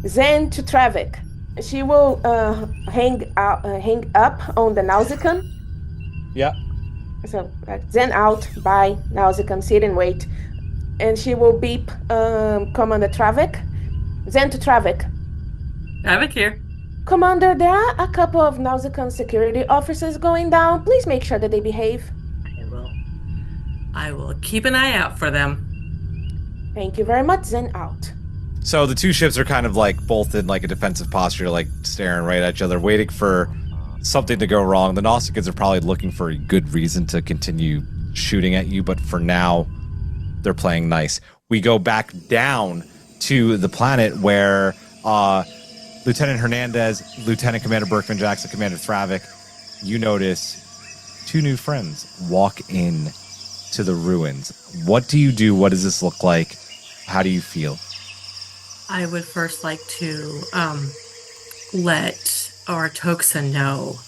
Speaker 3: Zen to Thravik. She will hang up on the Nausicaan.
Speaker 1: Yeah.
Speaker 3: So, Zen out, bye, Nausicaan, sit and wait. And she will beep Commander Thravik. Zen to Thravik.
Speaker 5: Thravik here.
Speaker 3: Commander, there are a couple of Nausicaan security officers going down. Please make sure that they behave.
Speaker 5: I will keep an eye out for them.
Speaker 3: Thank you very much. Zen out.
Speaker 1: So the 2 ships are kind of like both in like a defensive posture, like staring right at each other, waiting for something to go wrong. The Nausicaans are probably looking for a good reason to continue shooting at you, but for now, they're playing nice. We go back down to the planet where Lieutenant Hernandez, Lieutenant Commander Berkman Jackson, Commander Thravik, you notice 2 new friends walk in to the ruins. What do you do? What does this look like? How do you feel?
Speaker 5: I would first like to let Urotoxa know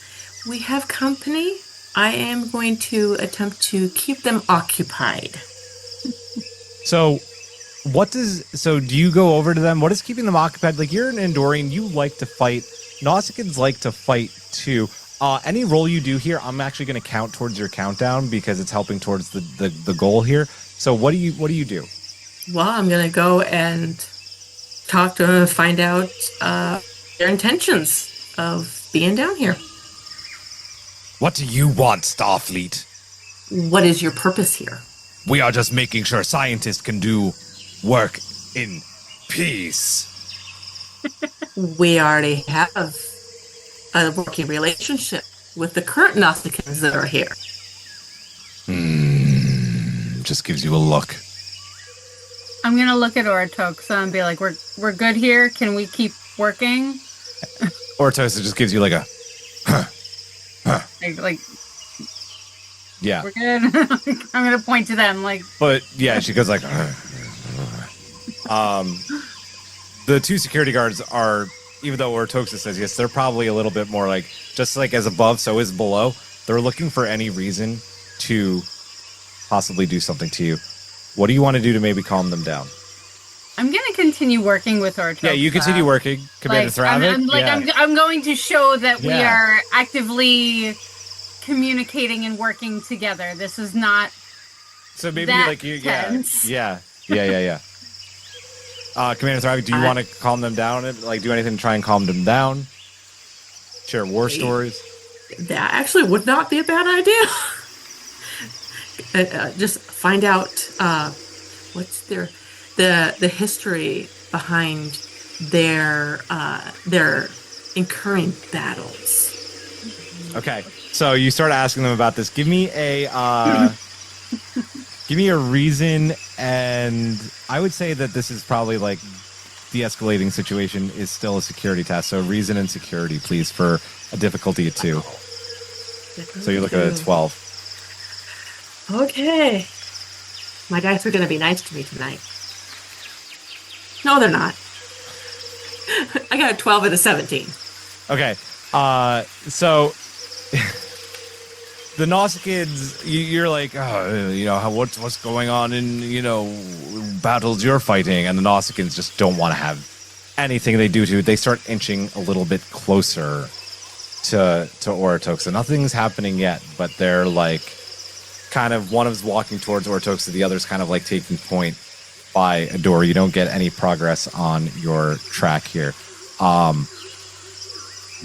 Speaker 5: we have company. I am going to attempt to keep them occupied.
Speaker 1: So do you go over to them? What is keeping them occupied? Like, you're an Andorian, you like to fight. Nausicaans like to fight too. Any roll you do here, I'm actually going to count towards your countdown because it's helping towards the goal here. So what do you do?
Speaker 5: Well, I'm going to go and talk to them and find out their intentions of being down here.
Speaker 1: What do you want, Starfleet?
Speaker 5: What is your purpose here?
Speaker 1: We are just making sure scientists can do work in peace.
Speaker 5: We already have a working relationship with the current Nausicaans that are here.
Speaker 1: Just gives you a look.
Speaker 4: I'm gonna look at Urotoxa and be like, "We're good here. Can we keep working?"
Speaker 1: Urotoxa just gives you like a,
Speaker 4: like,
Speaker 1: yeah.
Speaker 4: We're good. I'm gonna point to them, like.
Speaker 1: But yeah, she goes like, the two security guards are, even though Urotoxa says yes, they're probably a little bit more like, just like as above, so is below. They're looking for any reason to possibly do something to you. What do you want to do to maybe calm them down?
Speaker 4: I'm gonna continue working with Urotoxa.
Speaker 1: Yeah, you continue working, Commander Thravik.
Speaker 4: I'm going to show that we are actively communicating and working together. This is not.
Speaker 1: So maybe
Speaker 4: that
Speaker 1: like you,
Speaker 4: tense.
Speaker 1: yeah. Commander Thravik, do you want to calm them down? Like, do anything to try and calm them down? Share war stories.
Speaker 5: That actually would not be a bad idea. Just find out what's the history behind their incurring battles.
Speaker 1: Okay, so you start asking them about this. Give me a reason, and I would say that this is probably like de-escalating situation is still a security test. So reason and security, please, for a difficulty of 2. So you're looking at a 12.
Speaker 5: Okay. My dice are going to be nice to me tonight. No, they're not. I got a 12 and a 17.
Speaker 1: Okay. So the Nausicans, you're like, what's going on in, battles you're fighting, and the Nausicans just don't want to have anything they do to it. They start inching a little bit closer to Urotoxa. Nothing's happening yet, but they're like, kind of, one is walking towards Urotoxa, the other's kind of like taking point by a door. You don't get any progress on your track here.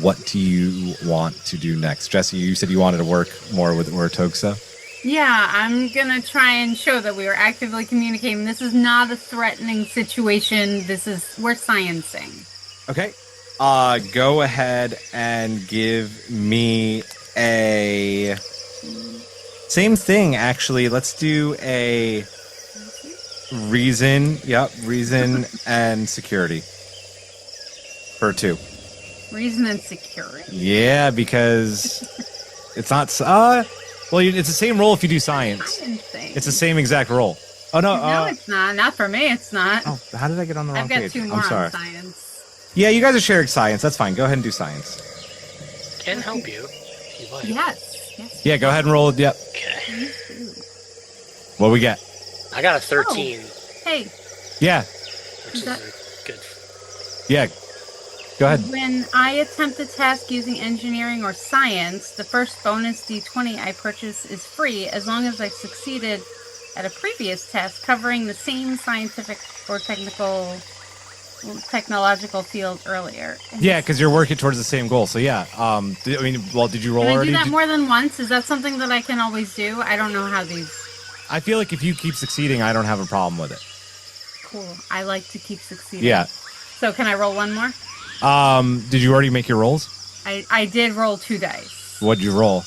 Speaker 1: What do you want to do next? Jesse, you said you wanted to work more with Urotoxa.
Speaker 4: Yeah, I'm gonna try and show that we are actively communicating. This is not a threatening situation. We're sciencing.
Speaker 1: Okay. Go ahead and give me a same thing, actually. Let's do a reason. Yep, reason and security for 2.
Speaker 4: Reason and security.
Speaker 1: Yeah, because it's not. Well, it's the same roll if you do science. It's the same exact roll. Oh no!
Speaker 4: No, it's not. Not for me. It's not.
Speaker 1: Oh, how did I get on the wrong page?
Speaker 4: I've got 2 more on science.
Speaker 1: Yeah, you guys are sharing science. That's fine. Go ahead and do science.
Speaker 2: Can help you if you like.
Speaker 4: Yes.
Speaker 1: Yeah, go ahead and roll. Yep.
Speaker 2: Okay.
Speaker 1: What we get?
Speaker 2: I got a 13.
Speaker 4: Hey.
Speaker 1: Yeah.
Speaker 2: Which is good.
Speaker 1: Yeah. Go ahead.
Speaker 4: When I attempt a task using engineering or science, the first bonus D20 I purchase is free as long as I succeeded at a previous task covering the same scientific or technological field earlier.
Speaker 1: Yeah, because you're working towards the same goal. So yeah. Did you roll
Speaker 4: can
Speaker 1: already?
Speaker 4: I do that more than once? Is that something that I can always do? I don't know how these.
Speaker 1: I feel like if you keep succeeding, I don't have a problem with it.
Speaker 4: Cool. I like to keep succeeding.
Speaker 1: Yeah.
Speaker 4: So can I roll one more?
Speaker 1: Did you already make your rolls?
Speaker 4: I did roll 2 dice.
Speaker 1: What'd you roll?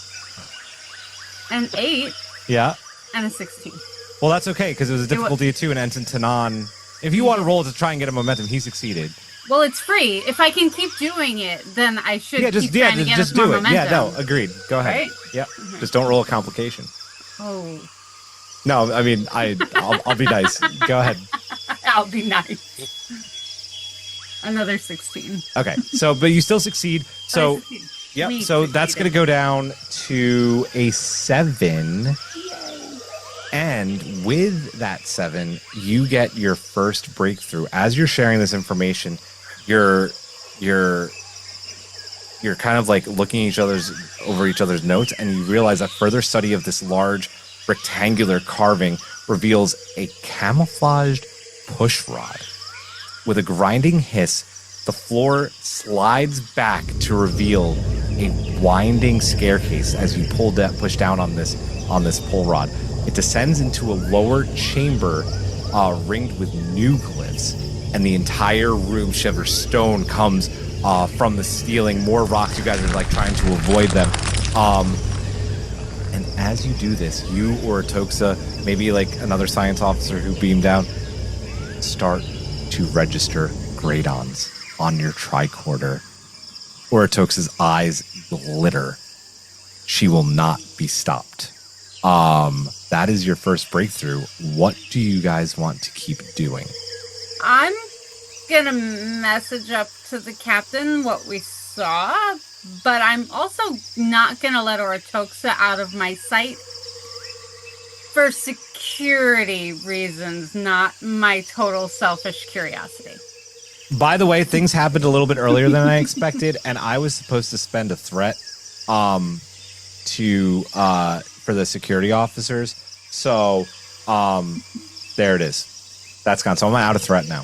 Speaker 4: An 8.
Speaker 1: Yeah.
Speaker 4: And a 16.
Speaker 1: Well, that's okay, because it was a difficulty of 2, and Ensign Tanan, if you want to roll to try and get a momentum, he succeeded.
Speaker 4: Well, it's free. If I can keep doing it, then I should keep trying to get
Speaker 1: just
Speaker 4: us more
Speaker 1: do it.
Speaker 4: momentum.
Speaker 1: Yeah, no, agreed. Go ahead.
Speaker 4: Right?
Speaker 1: Yeah. Just don't roll a complication.
Speaker 4: Oh.
Speaker 1: No, I mean, I'll be nice. Go ahead.
Speaker 4: I'll be nice. Another 16.
Speaker 1: Okay, so but you still succeed. So, yep. So that's going to go down to a 7. Yay. And with that 7, you get your first breakthrough. As you're sharing this information, you're kind of like looking at over each other's notes, and you realize that further study of this large rectangular carving reveals a camouflaged push rod. With a grinding hiss, the floor slides back to reveal a winding staircase as you push down on this pull rod. It descends into a lower chamber ringed with new glyphs, and the entire room shivers. Stone comes from the ceiling, more rocks. You guys are like trying to avoid them. And as you do this, you or Urotoxa, maybe like another science officer who beamed down, start to register gradons on your tricorder. Urotoxa's eyes glitter. She will not be stopped. That is your first breakthrough. What do you guys want to keep doing?
Speaker 4: I'm gonna message up to the captain what we saw, but I'm also not gonna let Urotoxa out of my sight for security reasons, not my total selfish curiosity.
Speaker 1: By the way, things happened a little bit earlier than I expected, and I was supposed to spend a threat for the security officers. So there it is. That's gone. So I'm out of threat now.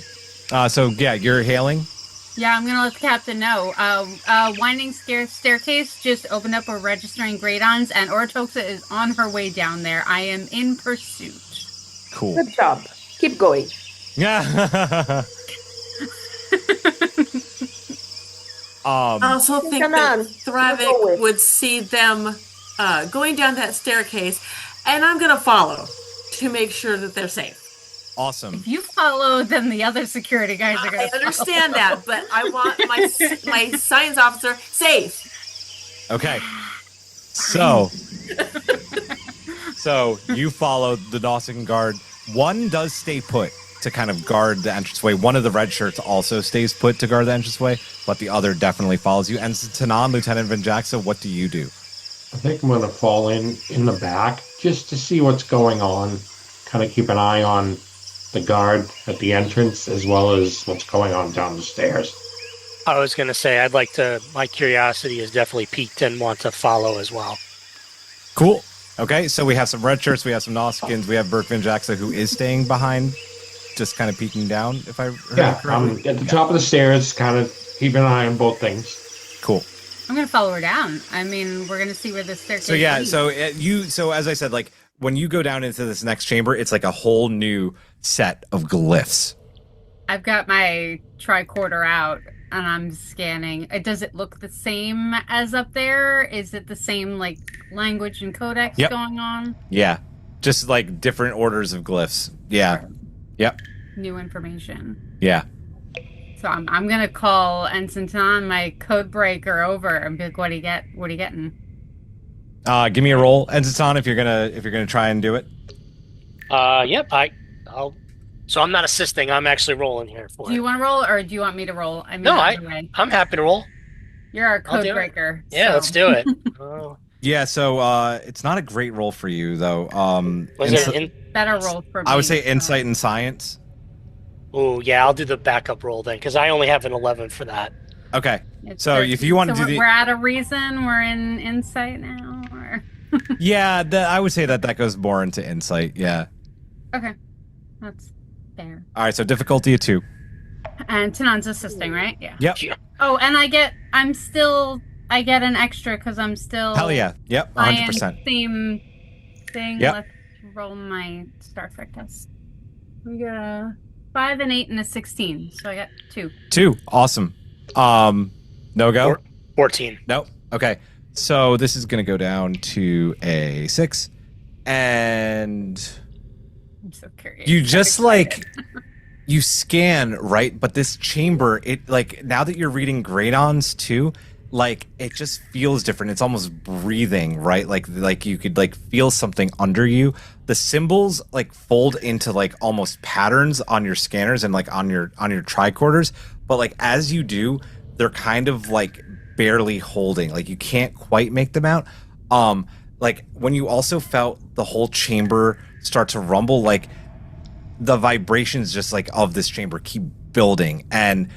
Speaker 1: So yeah, you're hailing?
Speaker 4: Yeah, I'm gonna let the captain know. Winding staircase just opened up. We're registering gradons, and Urotoxa is on her way down there. I am in pursuit.
Speaker 1: Cool.
Speaker 3: Good job. Keep going.
Speaker 1: Yeah.
Speaker 5: I also think that Thravik would see them going down that staircase, and I'm going to follow to make sure that they're safe.
Speaker 1: Awesome.
Speaker 4: If you follow, then the other security guys are going to
Speaker 5: I understand that, but I want my science officer safe.
Speaker 1: Okay. So you follow the Nausicaan guard. One does stay put to kind of guard the entranceway. One of the red shirts also stays put to guard the entranceway, but the other definitely follows you. And Tanan, Lieutenant Vinjaxa, what do you do?
Speaker 7: I think I'm going to fall in the back just to see what's going on. Kind of keep an eye on the guard at the entrance as well as what's going on down the stairs.
Speaker 2: I was going to say, my curiosity is definitely piqued and want to follow as well.
Speaker 1: Cool. Okay, so we have some red shirts, we have some Nausicaans, we have Burke Vinjaxa who is staying behind, just kind of peeking down, if I heard it correctly.
Speaker 7: I'm at the top of the stairs, kind of keeping an eye on both things.
Speaker 1: Cool.
Speaker 4: I'm going to follow her down. I mean, we're going to see where this staircase leads.
Speaker 1: So as I said, like, when you go down into this next chamber, it's like a whole new set of glyphs.
Speaker 4: I've got my tricorder out, and I'm scanning. Does it look the same as up there? Is it the same, like, language and codex going on?
Speaker 1: Yeah. Just, like, different orders of glyphs. Yeah. Sure. Yep.
Speaker 4: New information.
Speaker 1: Yeah.
Speaker 4: So I'm going to call Ensign Tanan, my code breaker, over and be like, what are you getting?
Speaker 1: Give me a roll, Ensign Tanan, if you're gonna try and do it.
Speaker 2: Yep. I'll. So I'm not assisting. I'm actually rolling here for it.
Speaker 4: Do you want to roll, or do you want me to roll? I mean,
Speaker 2: no, I'm happy to roll.
Speaker 4: You're our code breaker.
Speaker 2: Yeah, let's do it.
Speaker 1: Yeah, so it's not a great roll for you though.
Speaker 4: Better roll for me?
Speaker 1: I would say insight and science.
Speaker 2: Oh yeah, I'll do the backup roll then, because I only have an 11 for that.
Speaker 1: Okay, so if you want to do
Speaker 4: we're at a reason. We're in insight now, or
Speaker 1: yeah, I would say that goes more into insight. Yeah.
Speaker 4: Okay, that's fair.
Speaker 1: All right, so difficulty of 2.
Speaker 4: And Tanan's assisting, right? Yeah.
Speaker 1: Yep.
Speaker 4: Oh, and I get an extra because I'm still.
Speaker 1: Hell yeah! Yep, 100%.
Speaker 4: Same thing.
Speaker 1: Yep.
Speaker 4: Let's roll my Star Trek test. We got a 5, an 8, and a 16. So I got 2.
Speaker 1: 2. Awesome. No go?
Speaker 2: 14.
Speaker 1: Nope. Okay. So this is going to go down to a 6. And
Speaker 4: I'm so curious.
Speaker 1: you just like, you scan, right? But this chamber, it like, now that you're reading gradons too, like it just feels different. It's almost breathing, right? Like you could like feel something under you. The symbols like fold into like almost patterns on your scanners and like on your tricorders, but like as you do, they're kind of like barely holding. Like you can't quite make them out. Like when you also felt the whole chamber start to rumble, like the vibrations just like of this chamber keep building, and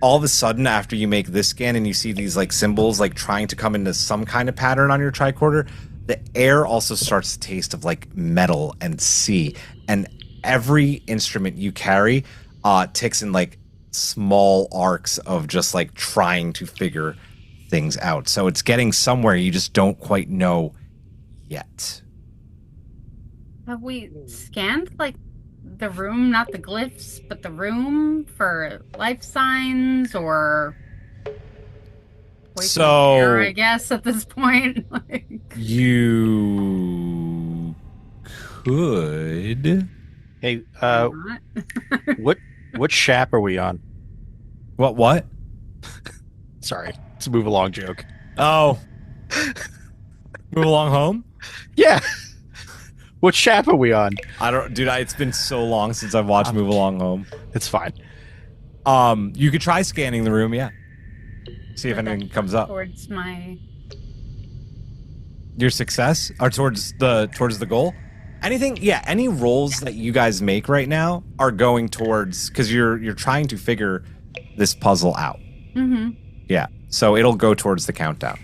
Speaker 1: all of a sudden after you make this scan and you see these like symbols like trying to come into some kind of pattern on your tricorder, the air also starts to taste of like metal and sea, and every instrument you carry ticks in like small arcs of just like trying to figure things out. So it's getting somewhere, you just don't quite know yet.
Speaker 4: Have we scanned like the room, not the glyphs, but the room for life signs or
Speaker 1: so
Speaker 4: air, I guess at this point? Like...
Speaker 1: You could.
Speaker 6: Hey, what shap are we on?
Speaker 1: What?
Speaker 6: Sorry, it's a move along joke.
Speaker 1: Oh. Move along home?
Speaker 6: Yeah. What shap are we on?
Speaker 1: I don't, dude. It's been so long since I've watched Move Along Home.
Speaker 6: It's fine.
Speaker 1: You could try scanning the room, yeah. See if anything comes up.
Speaker 4: Towards
Speaker 1: your success, or towards the goal. Anything, yeah. Any rolls that you guys make right now are going towards, because you're trying to figure this puzzle out.
Speaker 4: Mm-hmm.
Speaker 1: Yeah. So it'll go towards the countdown.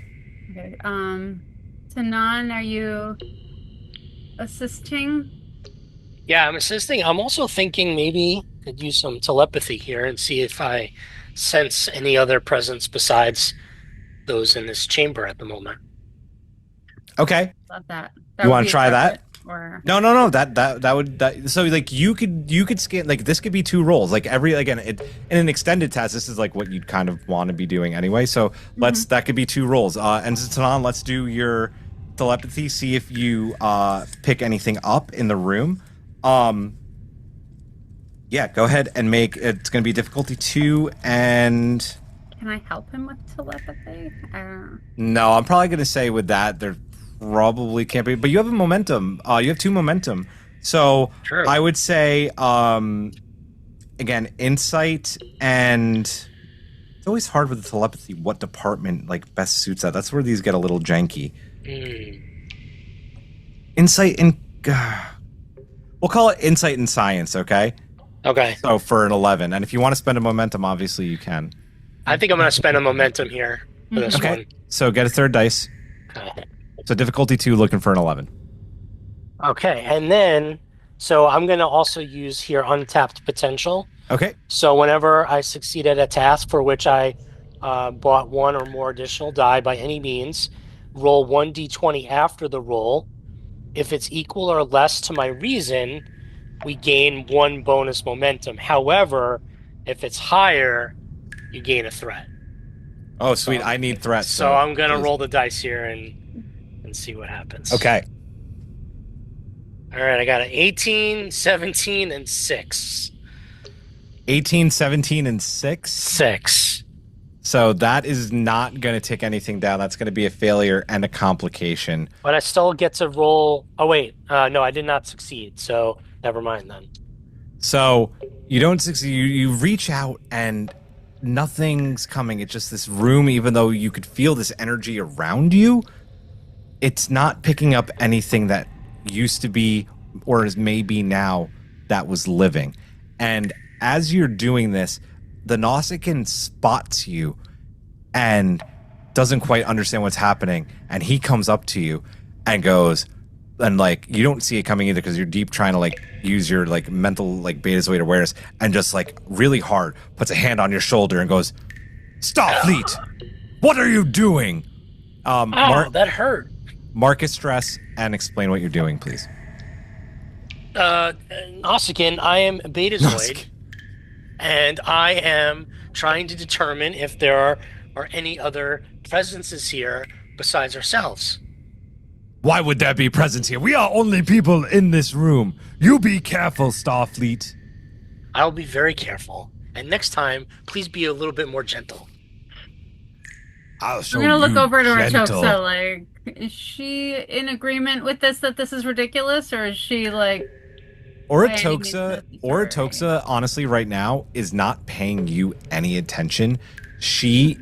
Speaker 4: Okay. Tanan, are you assisting?
Speaker 2: Yeah, I'm assisting. I'm also thinking maybe I could use some telepathy here and see if I sense any other presence besides those in this chamber at the moment.
Speaker 1: Okay.
Speaker 4: Love that.
Speaker 1: You want to try that?
Speaker 4: Or...
Speaker 1: No. That would so like you could scan, like this could be 2 rolls. Like in an extended task, this is like what you'd kind of want to be doing anyway. So that could be 2 rolls. And Tanan, let's do your telepathy, see if you pick anything up in the room. Yeah, go ahead and make it's going to be difficulty 2. And
Speaker 4: can I help him with telepathy?
Speaker 1: No, I'm probably going to say with that there probably can't be, but you have a momentum. You have 2 momentum, so
Speaker 2: True.
Speaker 1: I would say again, insight, and it's always hard with the telepathy what department like best suits that. That's where these get a little janky. Insight and we'll call it insight and science, okay?
Speaker 2: Okay.
Speaker 1: So for an 11, and if you want to spend a momentum, obviously you can.
Speaker 2: I think I'm going to spend a momentum here for this one.
Speaker 1: So get a 3rd dice.
Speaker 2: Okay.
Speaker 1: So difficulty 2, looking for an 11.
Speaker 2: Okay, and then so I'm going to also use here untapped potential.
Speaker 1: Okay.
Speaker 2: So whenever I succeed at a task for which I bought 1 or more additional die by any means, roll 1d20 after the roll. If it's equal or less to my reason, we gain 1 bonus momentum. However, if it's higher, you gain a threat.
Speaker 1: Oh, sweet. I need threats.
Speaker 2: So I'm going to roll the dice here and see what happens.
Speaker 1: Okay.
Speaker 2: All right, I got an 18, 17, and 6.
Speaker 1: 18, 17, and 6?
Speaker 2: 6.
Speaker 1: So that is not going to tick anything down. That's going to be a failure and a complication.
Speaker 2: But I still get to roll... Oh, wait. No, I did not succeed, so never mind then.
Speaker 1: So you don't succeed. You reach out and nothing's coming. It's just this room, even though you could feel this energy around you, it's not picking up anything that used to be or is maybe now that was living. And as you're doing this, the Nausicaan spots you and doesn't quite understand what's happening, and he comes up to you and goes, and like you don't see it coming either because you're deep trying to like use your like mental like Betazoid awareness, and just like really hard puts a hand on your shoulder and goes, "Starfleet, what are you doing?"
Speaker 2: That hurt.
Speaker 1: Marcus stress and explain what you're doing, please.
Speaker 2: Nausicaan, I am a Betazoid, and I am trying to determine if there are any other presences here besides ourselves.
Speaker 1: Why would there be presence here? We are only people in this room. You be careful, Starfleet.
Speaker 2: I'll be very careful. And next time, please be a little bit more gentle.
Speaker 1: I'll show
Speaker 4: I'm gonna look
Speaker 1: you
Speaker 4: over to
Speaker 1: gentle.
Speaker 4: Urotoxa, like, is she in agreement with this, that this is ridiculous, or is she like
Speaker 1: Urotoxa, honestly, right now is not paying you any attention. She's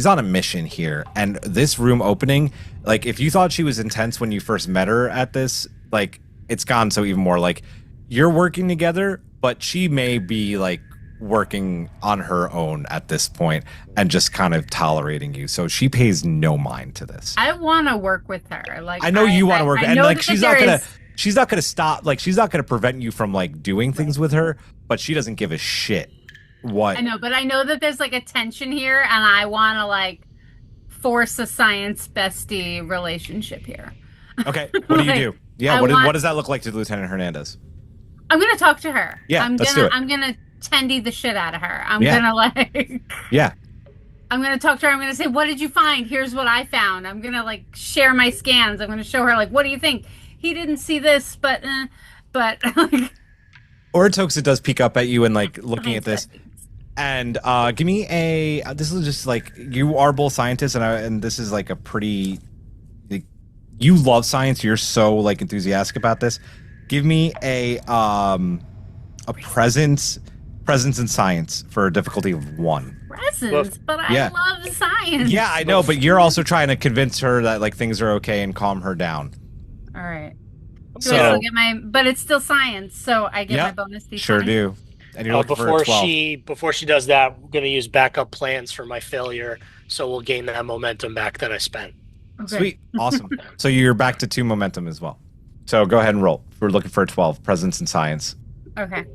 Speaker 1: on a mission here, and this room opening, like, if you thought she was intense when you first met her at this, like, it's gone so even more. Like, you're working together, but she may be like working on her own at this point and just kind of tolerating you. So she pays no mind to this.
Speaker 4: I want to work with her. Like,
Speaker 1: I know you want to work, and like she's not gonna stop. Like, she's not gonna prevent you from like doing things with her, but she doesn't give a shit what.
Speaker 4: I know, but I know that there's like a tension here, and I want to like force a science bestie relationship here.
Speaker 1: Okay, what do you do? Yeah, what does that look like to Lieutenant Hernandez?
Speaker 4: I'm gonna talk to her.
Speaker 1: Yeah, let's do it.
Speaker 4: I'm gonna tendy the shit out of her. I'm gonna like.
Speaker 1: Yeah.
Speaker 4: I'm gonna talk to her. I'm gonna say, "What did you find? Here's what I found." I'm gonna like share my scans. I'm gonna show her like, "What do you think? He didn't see this, but like."
Speaker 1: Urotoxa does peek up at you and like looking at this, and give me a. This is just like, you are both scientists, and this is like a pretty. Like, you love science. You're so like enthusiastic about this. Give me a presence in science for a difficulty of 1.
Speaker 4: Presence, but I love science.
Speaker 1: Yeah, I know, but you're also trying to convince her that like things are okay and calm her down.
Speaker 4: All right.
Speaker 1: So
Speaker 4: but it's still science, so I get my bonus D20.
Speaker 1: Sure do. And you're looking for a 12.
Speaker 2: Before she does that, we're going to use backup plans for my failure, so we'll gain that momentum back that I spent.
Speaker 4: Okay.
Speaker 1: Sweet, awesome. So you're back to 2 momentum as well. So go ahead and roll. We're looking for a 12, presence in science.
Speaker 4: Okay.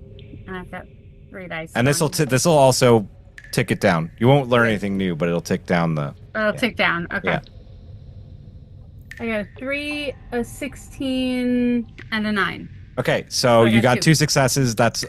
Speaker 4: And I've got 3 dice.
Speaker 1: And this will also tick it down. You won't learn anything new, but it'll tick down the.
Speaker 4: It'll tick down. Okay.
Speaker 1: Yeah.
Speaker 4: I got a 3, a 16, and a 9.
Speaker 1: Okay, so you got 2 successes. That's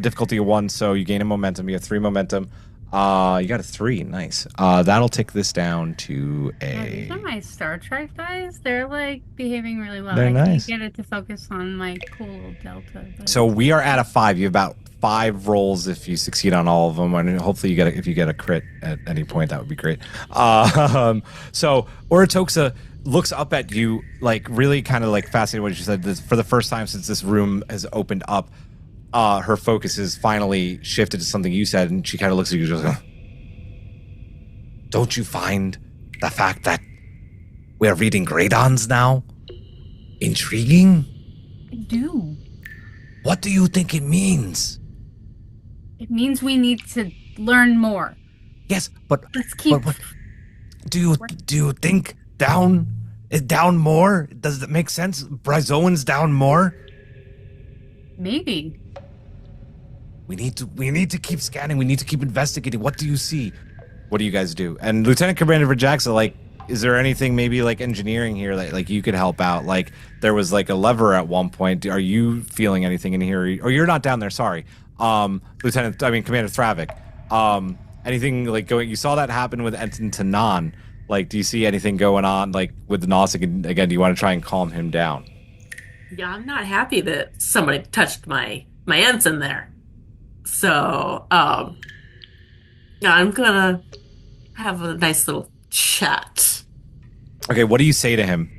Speaker 1: difficulty of 1, so you gain a momentum. You have 3 momentum. You got a 3. Nice. That'll take this down to a.
Speaker 4: These are my Star Trek dice. They're like behaving really well.
Speaker 1: They're nice.
Speaker 4: I can't get it to focus on my cool delta.
Speaker 1: So we are at a 5. You have about 5 rolls if you succeed on all of them, and hopefully if you get a crit at any point, that would be great. So Urotoxa looks up at you, like really kind of like fascinated what you said. For the first time since this room has opened up, her focus is finally shifted to something you said, and she kind of looks at you and goes, "Don't you find the fact that we're reading Gradons now intriguing?"
Speaker 4: I do.
Speaker 1: What do you think it means?
Speaker 4: It means we need to learn more.
Speaker 1: Yes, but
Speaker 4: let's keep.
Speaker 1: But do you think down is down more? Does it make sense? Bryzoan's down more?
Speaker 4: Maybe.
Speaker 1: We need to keep scanning. We need to keep investigating. What do you see? What do you guys do? And Lieutenant Commander Jackson, like, is there anything maybe like engineering here that like you could help out? Like, there was like a lever at one point. Are you feeling anything in here? Or you're not down there? Sorry, Commander Thravik. Anything like going? You saw that happen with Ensign Tanan. Like, do you see anything going on like with the Nausicaan again? Do you want to try and calm him down?
Speaker 5: Yeah, I'm not happy that somebody touched my ensign there. So, I'm gonna have a nice little chat.
Speaker 1: Okay, what do you say to him?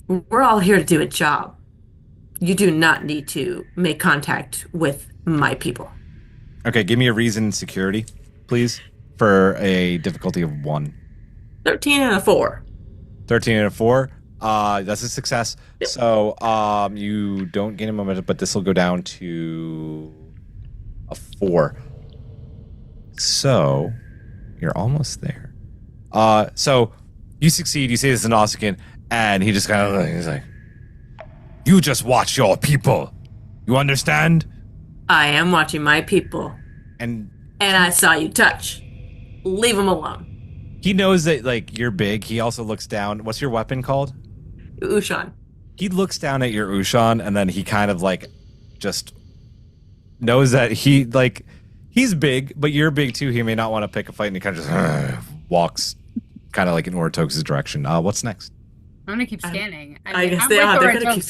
Speaker 5: We're all here to do a job. You do not need to make contact with my people.
Speaker 1: Okay, give me a reason in security, please, for a difficulty of 1.
Speaker 5: 13 and a 4.
Speaker 1: 13 and a 4. That's a success.
Speaker 5: Yep.
Speaker 1: So, you don't gain a momentum, but this will go down to a 4. So, you're almost there. So you succeed. You say this to Nausicaan, and he just kind of he's like, "You just watch your people. You understand?"
Speaker 5: I am watching my people, and I saw you touch. Leave him alone.
Speaker 1: He knows that like you're big. He also looks down. What's your weapon called?
Speaker 5: Ushan.
Speaker 1: He looks down at your Ushan, and then he kind of like just knows that he's big, but you're big too. He may not want to pick a fight, and he kind of just walks kind of like in Urotoxa's direction. What's next?
Speaker 4: I'm gonna keep scanning.
Speaker 5: I guess they are. They're gonna keep.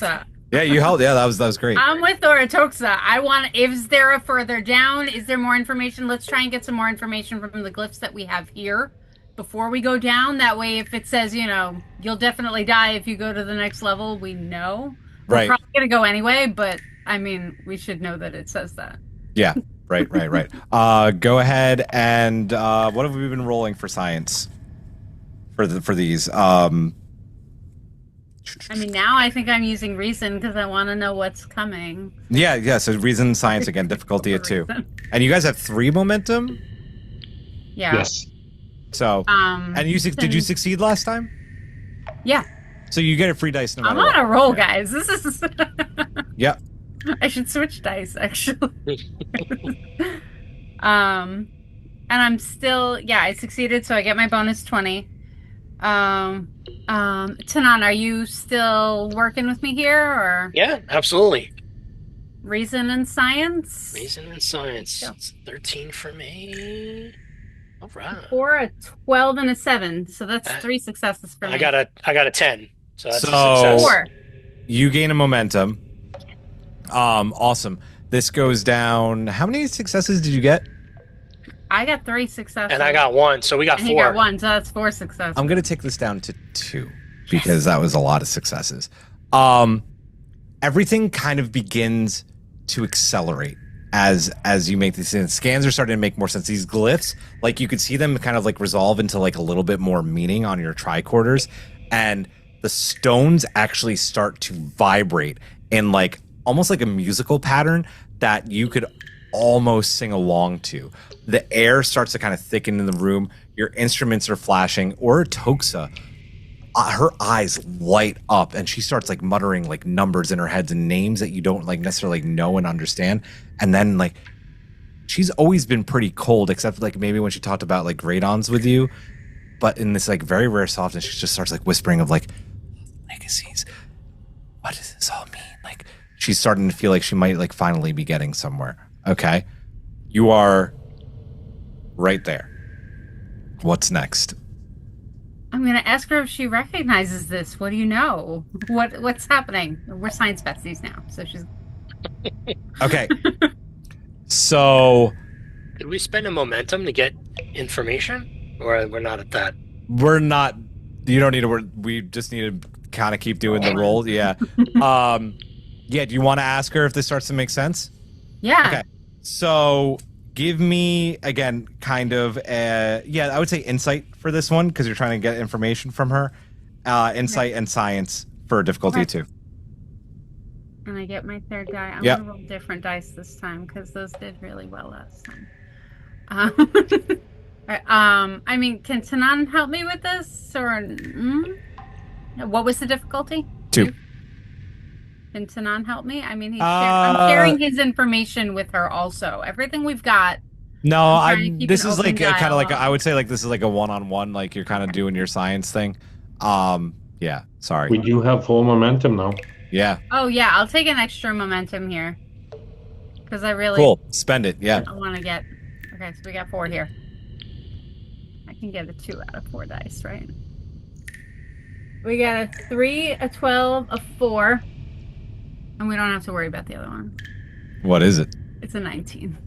Speaker 1: Yeah, you held. Yeah, that was great.
Speaker 4: I'm with Urotoxa. I want. Is there a further down? Is there more information? Let's try and get some more information from the glyphs that we have here before we go down. That way, if it says, you'll definitely die if you go to the next level, we know. We're probably gonna go anyway, but I mean, we should know that it says that.
Speaker 1: Yeah. Right. Go ahead and what have we been rolling for science for these?
Speaker 4: I mean, now I think I'm using reason because I want to know what's coming.
Speaker 1: Yeah. So reason, science again, difficulty at 2, and you guys have 3 momentum.
Speaker 4: Yeah.
Speaker 7: Yes.
Speaker 1: So, and did you succeed last time?
Speaker 4: Yeah.
Speaker 1: So you get a free dice no matter
Speaker 4: I'm on a roll, guys. This is.
Speaker 1: Yeah.
Speaker 4: I should switch dice, actually. And I'm still, I succeeded, so I get my bonus 20. Tanan, are you still working with me here, or?
Speaker 2: Yeah, absolutely.
Speaker 4: Reason and science?
Speaker 2: Reason and science. It's 13 for me. All right.
Speaker 4: 4, a 12, and a 7. So that's 3 successes for me.
Speaker 2: I got a 10. So that's a success.
Speaker 4: 4.
Speaker 1: You gain a momentum. Awesome. This goes down. How many successes did you get?
Speaker 4: I got 3 successes.
Speaker 2: And I got 1, so we got 4.
Speaker 4: You got 1, so that's 4 successes.
Speaker 1: I'm going to take this down to 2 because that was a lot of successes. Everything kind of begins to accelerate as you make these things. Scans are starting to make more sense. These glyphs, like you could see them kind of like resolve into like a little bit more meaning on your tricorders, and the stones actually start to vibrate in like almost like a musical pattern that you could almost sing along to. The air starts to kind of thicken in the room. Your instruments are flashing. Urotoxa, her eyes light up, and she starts like muttering like numbers in her head and names that you don't like necessarily know and understand. And then like she's always been pretty cold, except like maybe when she talked about like radons with you. But in this like very rare softness, she just starts like whispering of like legacies. What does this all mean? Like she's starting to feel like she might like finally be getting somewhere. Okay, you are right there. What's next?
Speaker 4: I'm gonna ask her if she recognizes this. What do you know? What's happening? We're science besties now, so she's
Speaker 1: okay. So,
Speaker 2: did we spend a momentum to get information, or we're not at that?
Speaker 1: We're not. You don't need to. We just need to kind of keep doing the roll. Yeah. Yeah. Do you want to ask her if this starts to make sense?
Speaker 4: Yeah.
Speaker 1: Okay. So give me again, kind of. I would say insight for this one because you're trying to get information from her. Insight and science for difficulty 2.
Speaker 4: And I get my 3rd die. I'm gonna roll different dice this time because those did really well last time. I mean, can Tanan help me with this, or what was the difficulty?
Speaker 1: 2.
Speaker 4: Can Tanan help me? I mean, I'm sharing his information with her also. Everything we've got.
Speaker 1: No, this is like kind of like I would say like this is like a one-on-one. Like you're kind of doing your science thing. Yeah. Sorry.
Speaker 7: We do have full momentum though.
Speaker 1: Yeah.
Speaker 4: Oh yeah, I'll take an extra momentum here because I really
Speaker 1: cool. Spend it. Yeah.
Speaker 4: I want to get. Okay, so we got 4 here. I can get a 2 out of 4 dice, right? We got a 3, a 12, a 4, and we don't have to worry about the other one.
Speaker 1: What is it?
Speaker 4: It's a 19.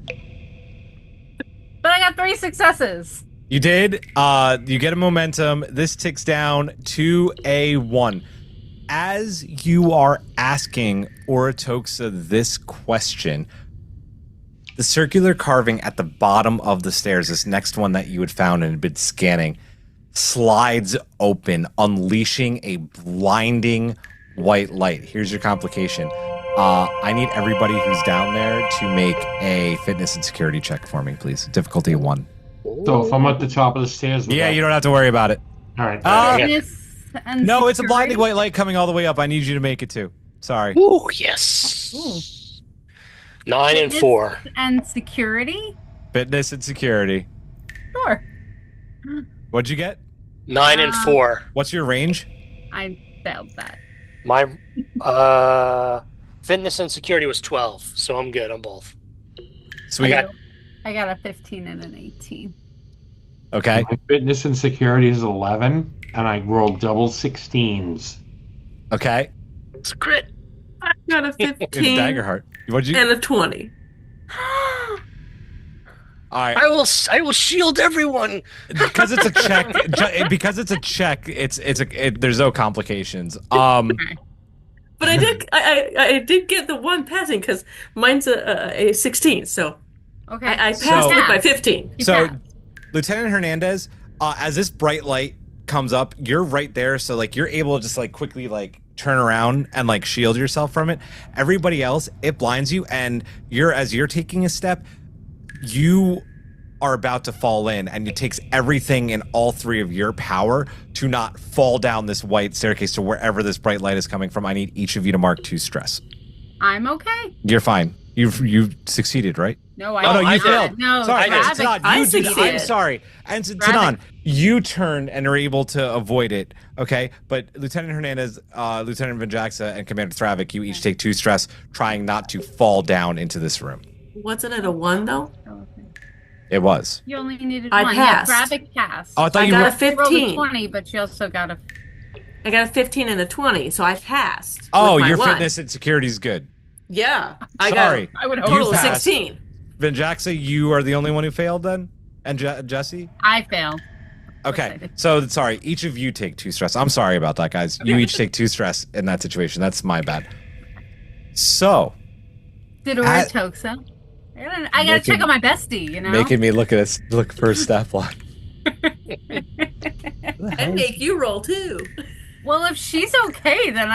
Speaker 4: But I got 3 successes.
Speaker 1: You did. You get a momentum. This ticks down to a 1. As you are asking Urotoxa this question, the circular carving at the bottom of the stairs, this next one that you had found and had been scanning, slides open, unleashing a blinding white light. Here's your complication. I need everybody who's down there to make a fitness and security check for me, please. Difficulty 1.
Speaker 7: So if I'm at the top of the stairs...
Speaker 1: Yeah, you don't have to worry about it.
Speaker 7: All right.
Speaker 1: No, it's a blinding white light coming all the way up. I need you to make it too. Sorry.
Speaker 2: Ooh, yes. Ooh. 9 and 4.
Speaker 4: And security?
Speaker 1: Fitness and security.
Speaker 4: Sure.
Speaker 1: What'd you get?
Speaker 2: 9 and 4.
Speaker 1: What's your range?
Speaker 4: I failed that.
Speaker 2: My fitness and security was 12, so I'm good on both.
Speaker 1: Sweet.
Speaker 4: I got a 15 and an 18.
Speaker 1: Okay.
Speaker 7: My fitness and security is 11, and I rolled double 16s.
Speaker 1: Okay.
Speaker 2: It's a crit.
Speaker 5: I got a 15
Speaker 1: Daggerheart. What'd you?
Speaker 5: and a 20.
Speaker 1: All right.
Speaker 2: I will shield everyone.
Speaker 1: Because it's a check. There's no complications.
Speaker 5: But I did get the one passing because mine's a 16, so
Speaker 4: Okay.
Speaker 5: I passed it by 15.
Speaker 1: So, Lieutenant Hernandez, as this bright light comes up, you're right there, so like you're able to just like quickly like turn around and like shield yourself from it. Everybody else, it blinds you, and as you're taking a step, you are about to fall in, and it takes everything in all three of your power to not fall down this white staircase to wherever this bright light is coming from. I need each of you to mark 2 stress.
Speaker 4: I'm okay.
Speaker 1: You're fine. You've succeeded, right?
Speaker 4: No, I
Speaker 1: you failed.
Speaker 4: No,
Speaker 1: sorry,
Speaker 4: Travis,
Speaker 5: I succeeded.
Speaker 1: I'm sorry. And Tanan, you turn and are able to avoid it, okay? But Lieutenant Hernandez, Lieutenant Venjaxa, and Commander Thravik, you each take 2 stress, trying not to fall down into this room.
Speaker 5: Wasn't it a 1 though?
Speaker 1: It was.
Speaker 4: You only needed
Speaker 5: I
Speaker 4: 1.
Speaker 5: passed.
Speaker 4: Yeah, Thravik passed.
Speaker 1: Oh, I thought
Speaker 5: I
Speaker 1: you
Speaker 5: got
Speaker 1: were.
Speaker 5: a 15.
Speaker 4: She rolled a 20, but she also got a.
Speaker 5: I got a 15 and a 20, so I passed.
Speaker 1: Oh,
Speaker 5: with my
Speaker 1: your
Speaker 5: 1.
Speaker 1: fitness and security is good.
Speaker 5: Yeah, I
Speaker 1: Sorry.
Speaker 5: got
Speaker 4: I would
Speaker 5: a
Speaker 4: hope
Speaker 5: total of
Speaker 4: so.
Speaker 5: 16.
Speaker 1: Venjaxa, you are the only one who failed then? And Jesse?
Speaker 4: I failed.
Speaker 1: Okay, so sorry, each of you take 2 stress. I'm sorry about that, guys. You each take 2 stress in that situation. That's my bad. So.
Speaker 4: Did Urotoxa? I gotta check on my bestie, you know?
Speaker 1: Making me look for a stat block.
Speaker 5: And make you roll too.
Speaker 4: Well, if she's okay, then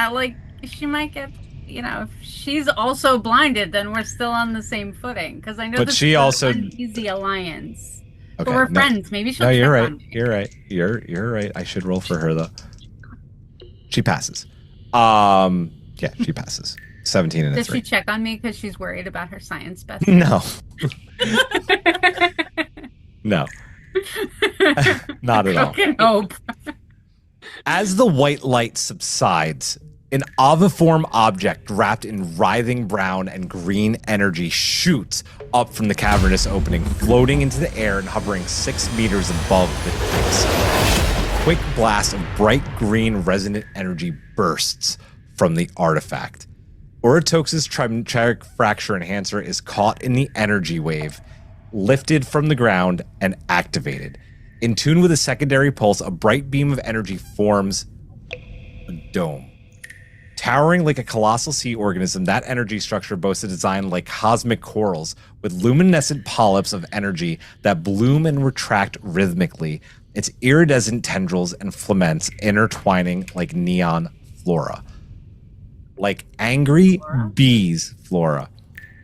Speaker 4: she might get, if she's also blinded, then we're still on the same footing. Because I know
Speaker 1: But
Speaker 4: this
Speaker 1: she
Speaker 4: is
Speaker 1: also
Speaker 4: an easy alliance.
Speaker 1: Okay,
Speaker 4: but we're friends. Maybe she'll check
Speaker 1: you're right.
Speaker 4: on me.
Speaker 1: You're right. You're right. I should roll for her though. She passes. Yeah, she passes. 17 and a 3.
Speaker 4: Does she check on me because she's worried about her science bestie?
Speaker 1: No. No. Not at all.
Speaker 4: Fucking hope.
Speaker 1: As the white light subsides, an oviform object wrapped in writhing brown and green energy shoots up from the cavernous opening, floating into the air and hovering 6 meters above the place. A quick blast of bright green resonant energy bursts from the artifact. Urotoxa's trimeric fracture enhancer is caught in the energy wave, lifted from the ground, and activated. In tune with a secondary pulse, a bright beam of energy forms a dome. Towering like a colossal sea organism, that energy structure boasts a design like cosmic corals with luminescent polyps of energy that bloom and retract rhythmically, its iridescent tendrils and filaments intertwining like neon flora. Like angry bees, Flora.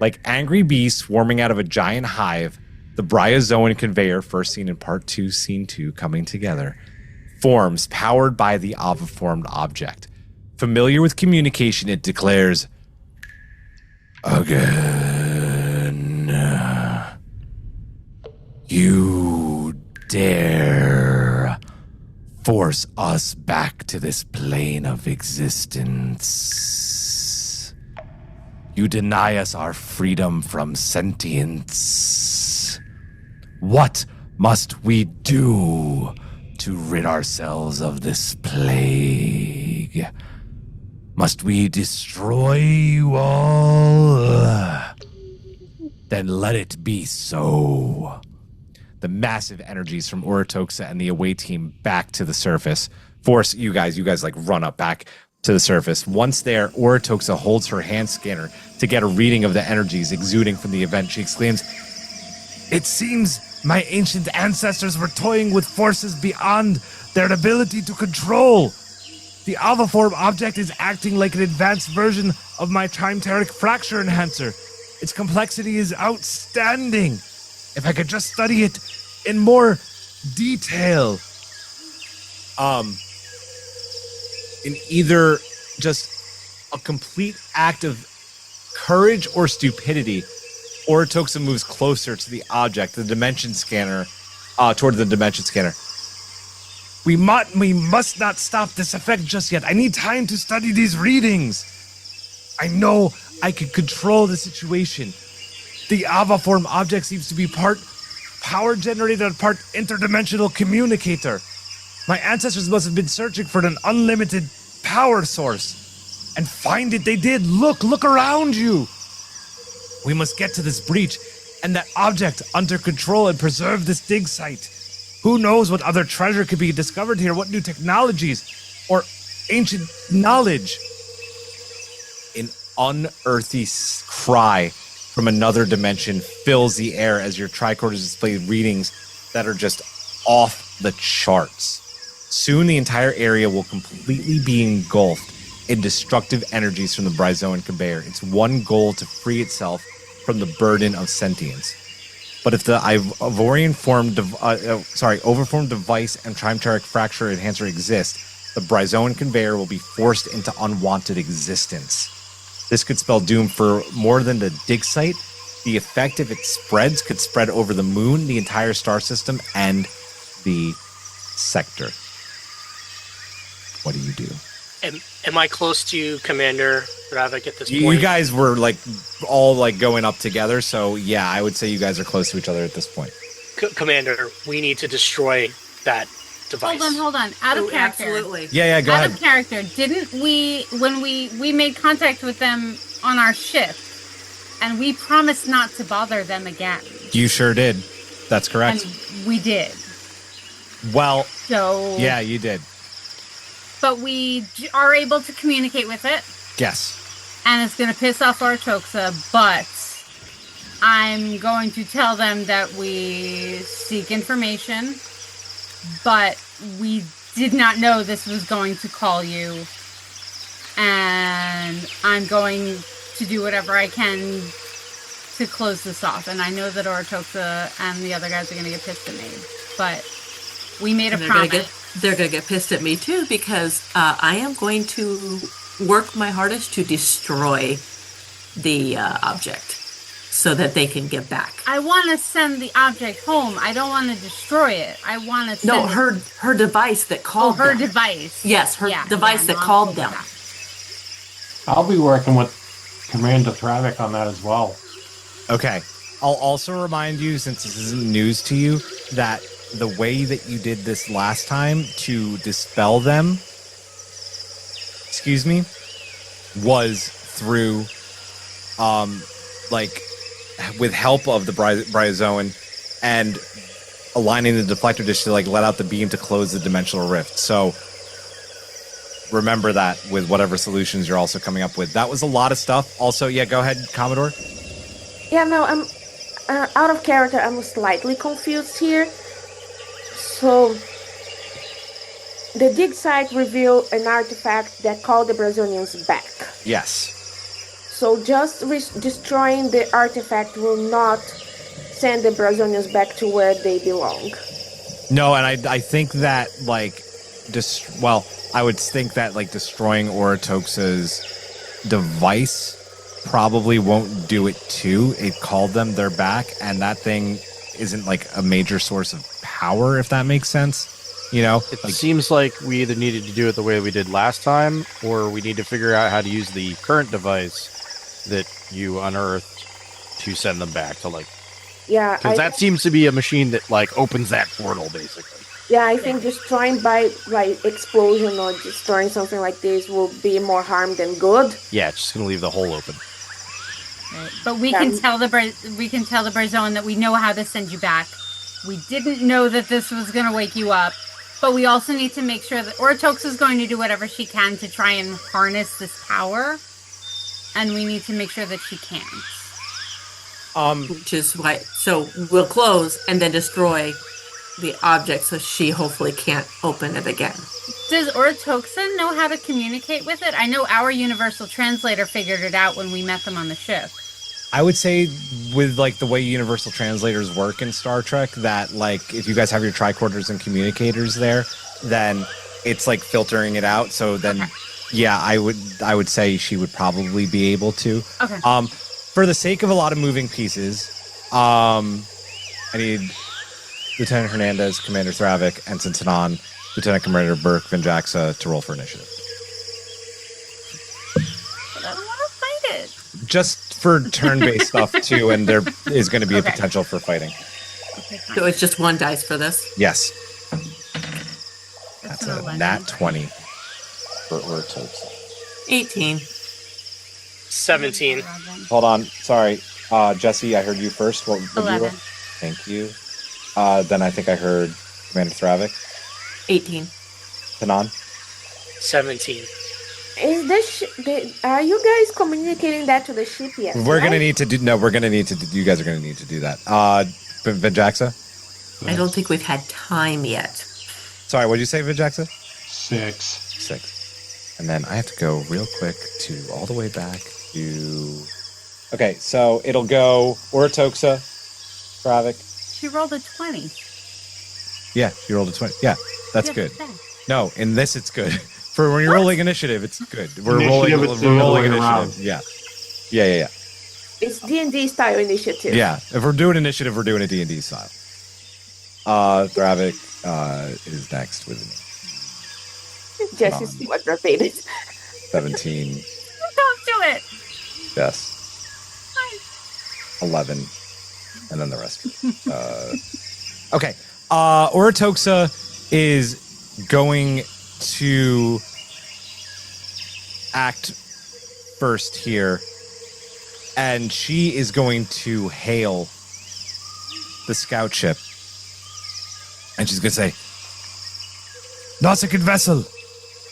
Speaker 1: Like angry bees swarming out of a giant hive, the bryozoan conveyor, first seen in Part 2, Scene 2, coming together, forms powered by the oviformed object. Familiar with communication, it declares, "Again, you dare force us back to this plane of existence. You deny us our freedom from sentience. What must we do to rid ourselves of this plague? Must we destroy you all? Then let it be so." The massive energies from Urotoxa and the away team back to the surface force you guys like run up back to the surface. Once there, Urotoxa holds her hand scanner to get a reading of the energies exuding from the event. She exclaims, "It seems my ancient ancestors were toying with forces beyond their ability to control. The oviform object is acting like an advanced version of my trimeric fracture enhancer. Its complexity is outstanding. If I could just study it in more detail." In either just a complete act of courage or stupidity, Urotoxa moves closer to the object, the dimension scanner, toward the dimension scanner. We must not stop this effect just yet. I need time to study these readings. I know I can control the situation. The oviform object seems to be part power generator and part interdimensional communicator. My ancestors must have been searching for an unlimited power source. And find it they did. Look around you. We must get to this breach and that object under control and preserve this dig site. Who knows what other treasure could be discovered here? What new technologies or ancient knowledge? An unearthly cry from another dimension fills the air as your tricorders display readings that are just off the charts. Soon the entire area will completely be engulfed in destructive energies from the Bryzoan conveyor. Its one goal to free itself from the burden of sentience. But if the overformed device and trimeteric fracture enhancer exist, the Bryzoan conveyor will be forced into unwanted existence. This could spell doom for more than the dig site. The effect, if it spreads, could spread over the moon, the entire star system, and the sector. What do you do?
Speaker 2: Am I close to you, Commander Ravik, at this point?
Speaker 1: You guys were all going up together, so yeah, I would say you guys are close to each other at this point.
Speaker 2: Commander, we need to destroy that device.
Speaker 4: Hold on. Out of character.
Speaker 5: Absolutely.
Speaker 1: Yeah, go ahead.
Speaker 4: Out of character. Didn't we, when we made contact with them on our ship, and we promised not to bother them again?
Speaker 1: You sure did. That's correct.
Speaker 4: And we did.
Speaker 1: Well,
Speaker 4: so
Speaker 1: yeah, you did.
Speaker 4: But we are able to communicate with it.
Speaker 1: Yes.
Speaker 4: And it's going to piss off Urotoxa, but I'm going to tell them that we seek information, but we did not know this was going to call you. And I'm going to do whatever I can to close this off. And I know that Urotoxa and the other guys are going to get pissed at me, but we made a promise.
Speaker 5: They're going to get pissed at me too, because I am going to work my hardest to destroy the object so that they can get back.
Speaker 4: I want to send the object home. I don't want to destroy it. I want to send
Speaker 5: her device that called them.
Speaker 4: Her device.
Speaker 5: Yes, her device that called them.
Speaker 7: I'll be working with Commander Travik on that as well.
Speaker 1: Okay. I'll also remind you, since this isn't news to you, that the way that you did this last time to dispel them, was through, with help of the Bryozoan and aligning the deflector dish to let out the beam to close the dimensional rift. So remember that with whatever solutions you're also coming up with. That was a lot of stuff. Also, yeah, go ahead, Commodore.
Speaker 3: Yeah, no, I'm out of character. I'm slightly confused here. So, the dig site revealed an artifact that called the Brazilians back.
Speaker 1: Yes.
Speaker 3: So just destroying the artifact will not send the Brazilians back to where they belong.
Speaker 1: No, and I think that I would think that destroying Urotoxa's device probably won't do it too. It called them, they're back, and that thing isn't a major source of power, if that makes sense.
Speaker 6: It seems like we either needed to do it the way we did last time, or we need to figure out how to use the current device that you unearthed to send them back to
Speaker 3: Yeah,
Speaker 6: because that seems to be a machine that opens that portal basically.
Speaker 3: Yeah, I think destroying by explosion or destroying something like this will be more harm than good.
Speaker 6: Yeah, it's just gonna leave the hole open.
Speaker 4: Right. But we can tell the Bryzoan that we know how to send you back. We didn't know that this was going to wake you up, but we also need to make sure that Urotoxa is going to do whatever she can to try and harness this power, and we need to make sure that she can't.
Speaker 5: Which is why, so we'll close and then destroy the object so she hopefully can't open it again.
Speaker 4: Does Urotoxa know how to communicate with it? I know our universal translator figured it out when we met them on the ship.
Speaker 1: I would say with the way universal translators work in Star Trek, that if you guys have your tricorders and communicators there, then it's filtering it out. So then, yeah, I would say she would probably be able to.
Speaker 4: Okay.
Speaker 1: For the sake of a lot of moving pieces, I need Lieutenant Hernandez, Commander Travik, Ensign Tanan, Lieutenant Commander Burke Vinjaxa to roll for initiative.
Speaker 4: But I don't want to fight it.
Speaker 1: Just for turn-based stuff too, and there is going to be a potential for fighting.
Speaker 4: Okay,
Speaker 5: So it's just one dice for this?
Speaker 1: Yes.
Speaker 4: That's
Speaker 1: That's a nat 20 for Urotoxa.
Speaker 5: 18.
Speaker 2: 17.
Speaker 1: Hold on. Sorry. Jesse, I heard you first. What
Speaker 4: 11.
Speaker 1: Thank you. Then I think I heard Commander Thravik.
Speaker 5: 18.
Speaker 1: Tanan.
Speaker 2: 17.
Speaker 3: Is this are you guys communicating that to the ship yet?
Speaker 1: We're gonna need to do. No, we're gonna need to. You guys are gonna need to do that. Vijaxa.
Speaker 5: I don't think we've had time yet.
Speaker 1: Sorry, what did you say, Vijaxa?
Speaker 7: 6.
Speaker 1: 6. And then I have to go real quick to all the way back to. Okay, so it'll go Urotoxa, Thravik.
Speaker 4: She rolled a 20.
Speaker 1: Yeah, you rolled a 20. Yeah, that's
Speaker 4: Yeah,
Speaker 1: good.
Speaker 4: that's bad.
Speaker 1: No, in this it's good. For when you're rolling initiative, it's good. We're
Speaker 7: Initiative, it's the other
Speaker 1: rolling
Speaker 7: way
Speaker 1: initiative.
Speaker 7: around.
Speaker 1: Yeah.
Speaker 3: It's D&D style initiative.
Speaker 1: Yeah, if we're doing initiative, we're doing a D&D style. Thravik is next with
Speaker 3: Jesse's quadrupeded.
Speaker 1: 17.
Speaker 4: Don't do it.
Speaker 1: Yes. 11. And then the rest. Okay. Urotoxa is going to act first here. And she is going to hail the scout ship. And she's going to say, Nausicaan vessel,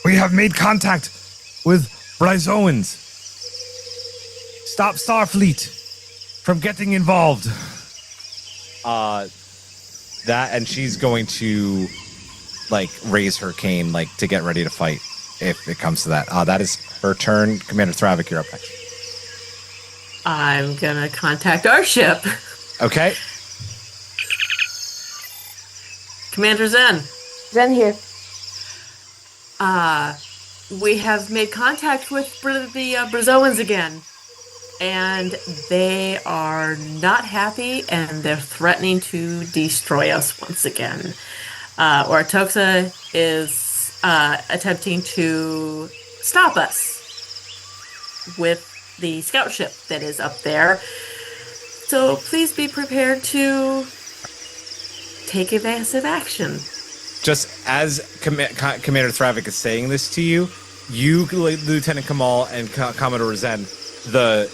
Speaker 1: we have made contact with Bryzoans. Stop Starfleet from getting involved. And she's going to raise her cane to get ready to fight if it comes to that. That is her turn. Commander Thravik, you're up next.
Speaker 5: I'm gonna contact our ship.
Speaker 1: Okay.
Speaker 5: Commander Zen.
Speaker 3: Zen here.
Speaker 5: We have made contact with the Bryzoans again. And they are not happy, and they're threatening to destroy us once again. Urotoxa is attempting to stop us with the scout ship that is up there. So please be prepared to take evasive action.
Speaker 1: Just as Commander Thravik is saying this to you, Lieutenant Kamal and Commodore Zen, the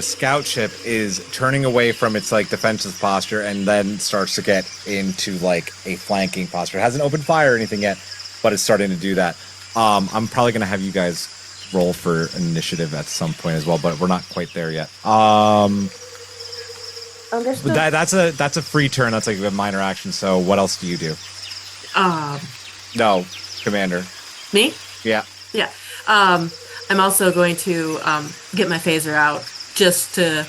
Speaker 1: scout ship is turning away from its defensive posture and then starts to get into a flanking posture. It hasn't opened fire or anything yet, but it's starting to do that. I'm probably going to have you guys roll for initiative at some point as well, but we're not quite there yet.
Speaker 3: Understood.
Speaker 1: That's a free turn. That's a minor action. So what else do you do? No, Commander.
Speaker 5: Me?
Speaker 1: Yeah.
Speaker 5: Yeah. I'm also going to get my phaser out just to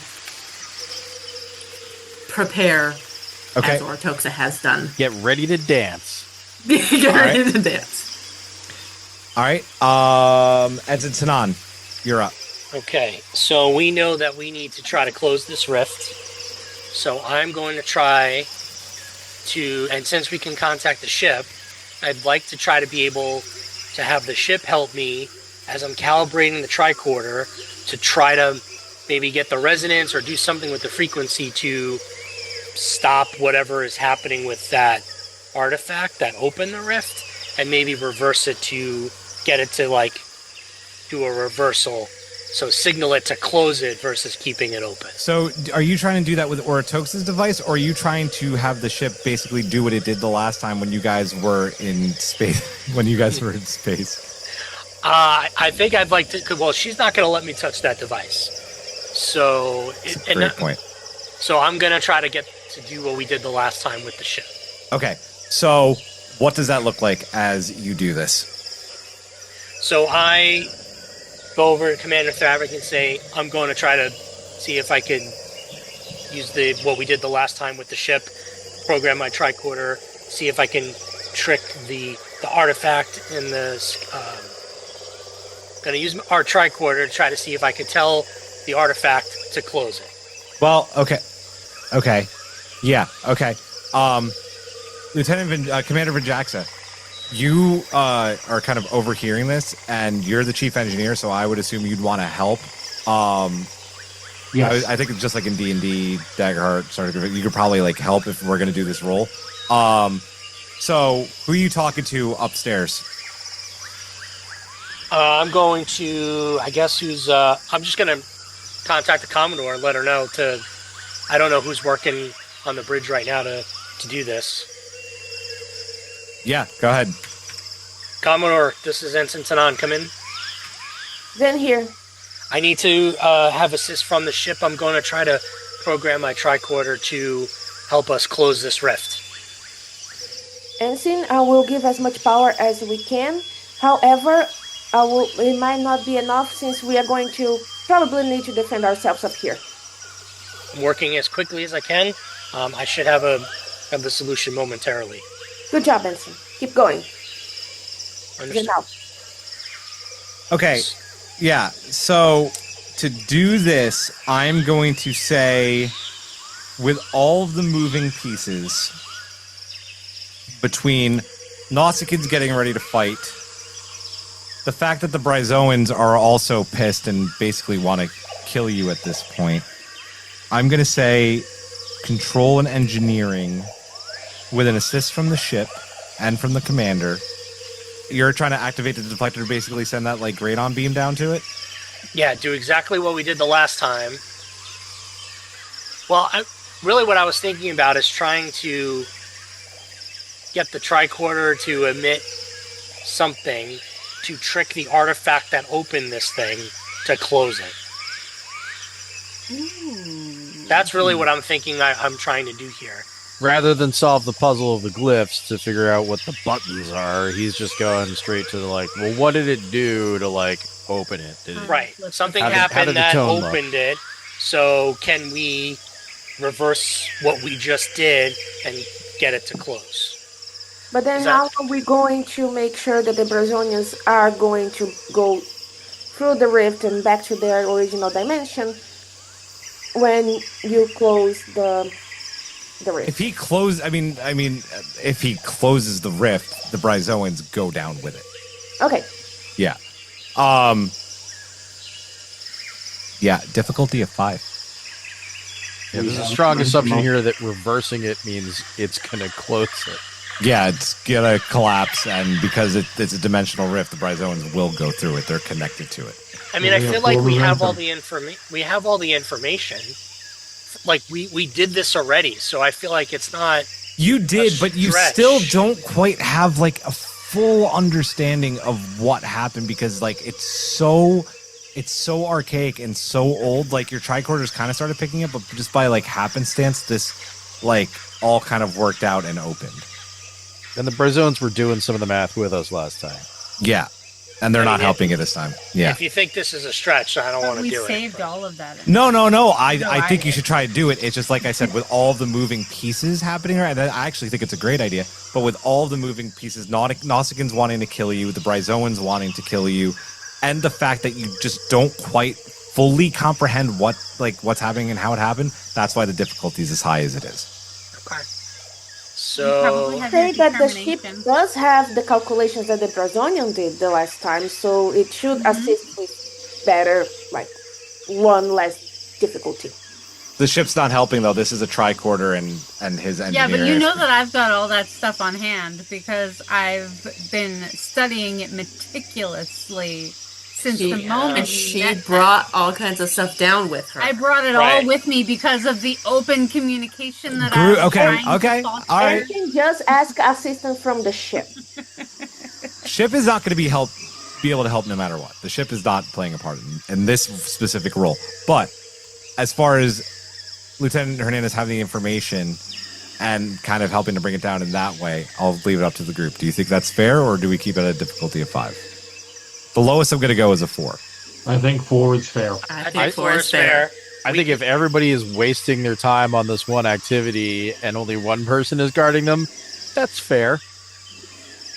Speaker 5: prepare, as Urotoxa has done.
Speaker 6: Get ready to dance.
Speaker 5: Get ready to dance.
Speaker 1: All right. Ensign Tanan, you're up.
Speaker 2: Okay, so we know that we need to try to close this rift. So I'm going to try to, and since we can contact the ship, I'd like to try to be able to have the ship help me as I'm calibrating the tricorder to try to maybe get the resonance or do something with the frequency to stop whatever is happening with that artifact that opened the rift, and maybe reverse it to get it to do a reversal. So signal it to close it versus keeping it open.
Speaker 1: So are you trying to do that with Urotoxa's device, or are you trying to have the ship basically do what it did the last time when you guys were in space?
Speaker 2: I think I'd like to. Well, she's not going to let me touch that device. So
Speaker 1: great point.
Speaker 2: So I'm going to try to get to do what we did the last time with the ship.
Speaker 1: Okay. So what does that look like as you do this?
Speaker 2: So I go over to Commander Thravik and say, I'm going to try to see if I can use what we did the last time with the ship, program my tricorder, see if I can trick the artifact in the... going to use our tricorder to try to see if I can tell the artifact to close it.
Speaker 1: Well, okay. Yeah, okay. Commander Vijaxa, you are kind of overhearing this, and you're the chief engineer, so I would assume you'd want to help.
Speaker 7: Yes.
Speaker 1: I think it's just like in D&D, Daggerheart, you could probably help if we're going to do this roll. So who are you talking to upstairs?
Speaker 2: I'm going to, I guess I'm just going to contact the Commodore and let her know I don't know who's working on the bridge right now to do this.
Speaker 1: Yeah, go ahead.
Speaker 2: Commodore, this is Ensign Tanan. Come in.
Speaker 3: Then here.
Speaker 2: I need to have assist from the ship. I'm going to try to program my tricorder to help us close this rift.
Speaker 3: Ensign, I will give as much power as we can. However, it might not be enough since we are going to probably need to defend ourselves up here.
Speaker 2: I'm working as quickly as I can. I should have the solution momentarily.
Speaker 3: Good job, Ensign. Keep going.
Speaker 2: Understood.
Speaker 1: Okay, yeah, so to do this, I'm going to say, with all of the moving pieces between Nausicaans getting ready to fight, the fact that the Bryzoans are also pissed and basically want to kill you at this point, I'm going to say control and engineering with an assist from the ship and from the commander. You're trying to activate the deflector to basically send that like radon beam down to it?
Speaker 2: Yeah, do exactly what we did the last time. Well, really what I was thinking about is trying to get the tricorder to emit something to trick the artifact that opened this thing to close it. Ooh. That's really what I'm thinking I'm trying to do here.
Speaker 6: Rather than solve the puzzle of the glyphs to figure out what the buttons are, he's just going straight to well, what did it do to open it?
Speaker 2: Right. Something happened that opened it. So can we reverse what we just did and get it to close?
Speaker 3: But then how are we going to make sure that the Brazonians are going to go through the rift and back to their original dimension when you close the rift?
Speaker 1: If he if he closes the rift, the Bryzoans go down with it.
Speaker 3: Okay.
Speaker 1: Yeah. Yeah, difficulty of 5.
Speaker 6: Yeah, there's a strong assumption here that reversing it means it's going to close it.
Speaker 1: Yeah, it's going to collapse, and because it's a dimensional rift, the Bryzoans will go through it. They're connected to it.
Speaker 2: I mean, I feel like we have all the information. Like, we did this already, so I feel like it's not...
Speaker 1: You did, but you still don't quite have, a full understanding of what happened, because, it's so archaic and so old. Your tricorders kind of started picking up, but just by, happenstance, this, all kind of worked out and opened.
Speaker 6: And the Bryzoans were doing some of the math with us last time.
Speaker 1: Yeah. And they're not helping it this time. Yeah.
Speaker 2: If you think this is a stretch, I don't want to do it.
Speaker 4: We saved all of that.
Speaker 1: No. I think you should try to do it. It's just like I said, with all the moving pieces happening, right? I actually think it's a great idea. But with all the moving pieces, Nausicaans wanting to kill you, the Bryzoans wanting to kill you, and the fact that you just don't quite fully comprehend what's happening and how it happened, that's why the difficulty is as high as it is.
Speaker 2: Okay. So
Speaker 3: say that the ship does have the calculations that the Brazonian did the last time, so it should assist with better, one less difficulty.
Speaker 1: The ship's not helping though. This is a tricorder and his engineer.
Speaker 4: Yeah, but you know that I've got all that stuff on hand because I've been studying it meticulously since the moment
Speaker 5: she brought all kinds of stuff down with her.
Speaker 4: I brought it all with me because of the open communication that I was
Speaker 1: trying to all right.
Speaker 3: You can just ask assistance from the ship.
Speaker 1: Ship is not going to be able to help no matter what. The ship is not playing a part in this specific role. But as far as Lieutenant Hernandez having the information and kind of helping to bring it down in that way, I'll leave it up to the group. Do you think that's fair, or do we keep it at a difficulty of 5? The lowest I'm going to go is a 4.
Speaker 7: I think 4 is fair.
Speaker 2: I think 4 is fair.
Speaker 6: I think if everybody is wasting their time on this one activity and only one person is guarding them, that's fair.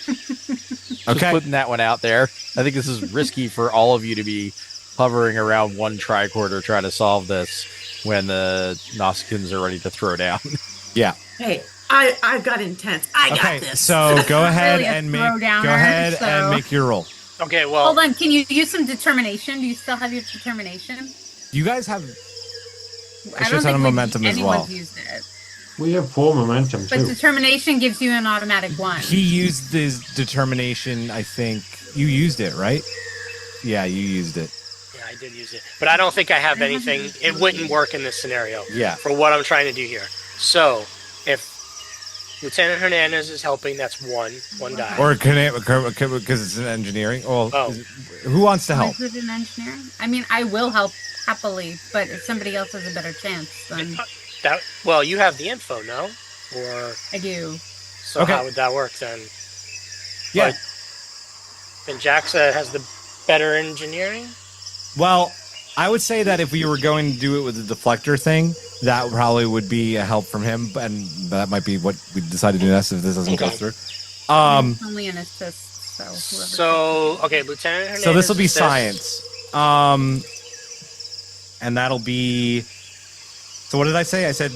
Speaker 6: Just putting that one out there. I think this is risky for all of you to be hovering around one tricorder trying to solve this when the Nausicaans are ready to throw down.
Speaker 1: Yeah.
Speaker 5: Hey, I got intense. I got this.
Speaker 1: So go ahead and make your roll.
Speaker 2: Okay, well...
Speaker 4: Hold on, can you use some determination? Do you still have your determination?
Speaker 1: You guys have...
Speaker 4: I don't think
Speaker 1: momentum as well.
Speaker 4: Used it.
Speaker 7: We have 4 momentum, too.
Speaker 4: But determination gives you an automatic 1.
Speaker 1: He used his determination, I think. You used it, right? Yeah, you used it.
Speaker 2: Yeah, I did use it. But I don't think I have anything. It wouldn't work in this scenario.
Speaker 1: Yeah.
Speaker 2: For what I'm trying to do here. So, if Lieutenant Hernandez is helping, that's one die.
Speaker 1: Or because it's in engineering. Well, who wants to help?
Speaker 4: Is it in engineering? I mean, I will help happily, but if somebody else has a better chance, then...
Speaker 2: Well, you have the info, no? Or
Speaker 4: I do.
Speaker 2: So how would that work then?
Speaker 1: Yeah.
Speaker 2: Then Jaxa has the better engineering?
Speaker 1: Well, I would say that if we were going to do it with the deflector thing, that probably would be a help from him, and that might be what we decide to do next if this doesn't go through.
Speaker 4: Only an assist, so
Speaker 2: Lieutenant Hernandez.
Speaker 1: So this will be science. And that'll be... So what did I say? I said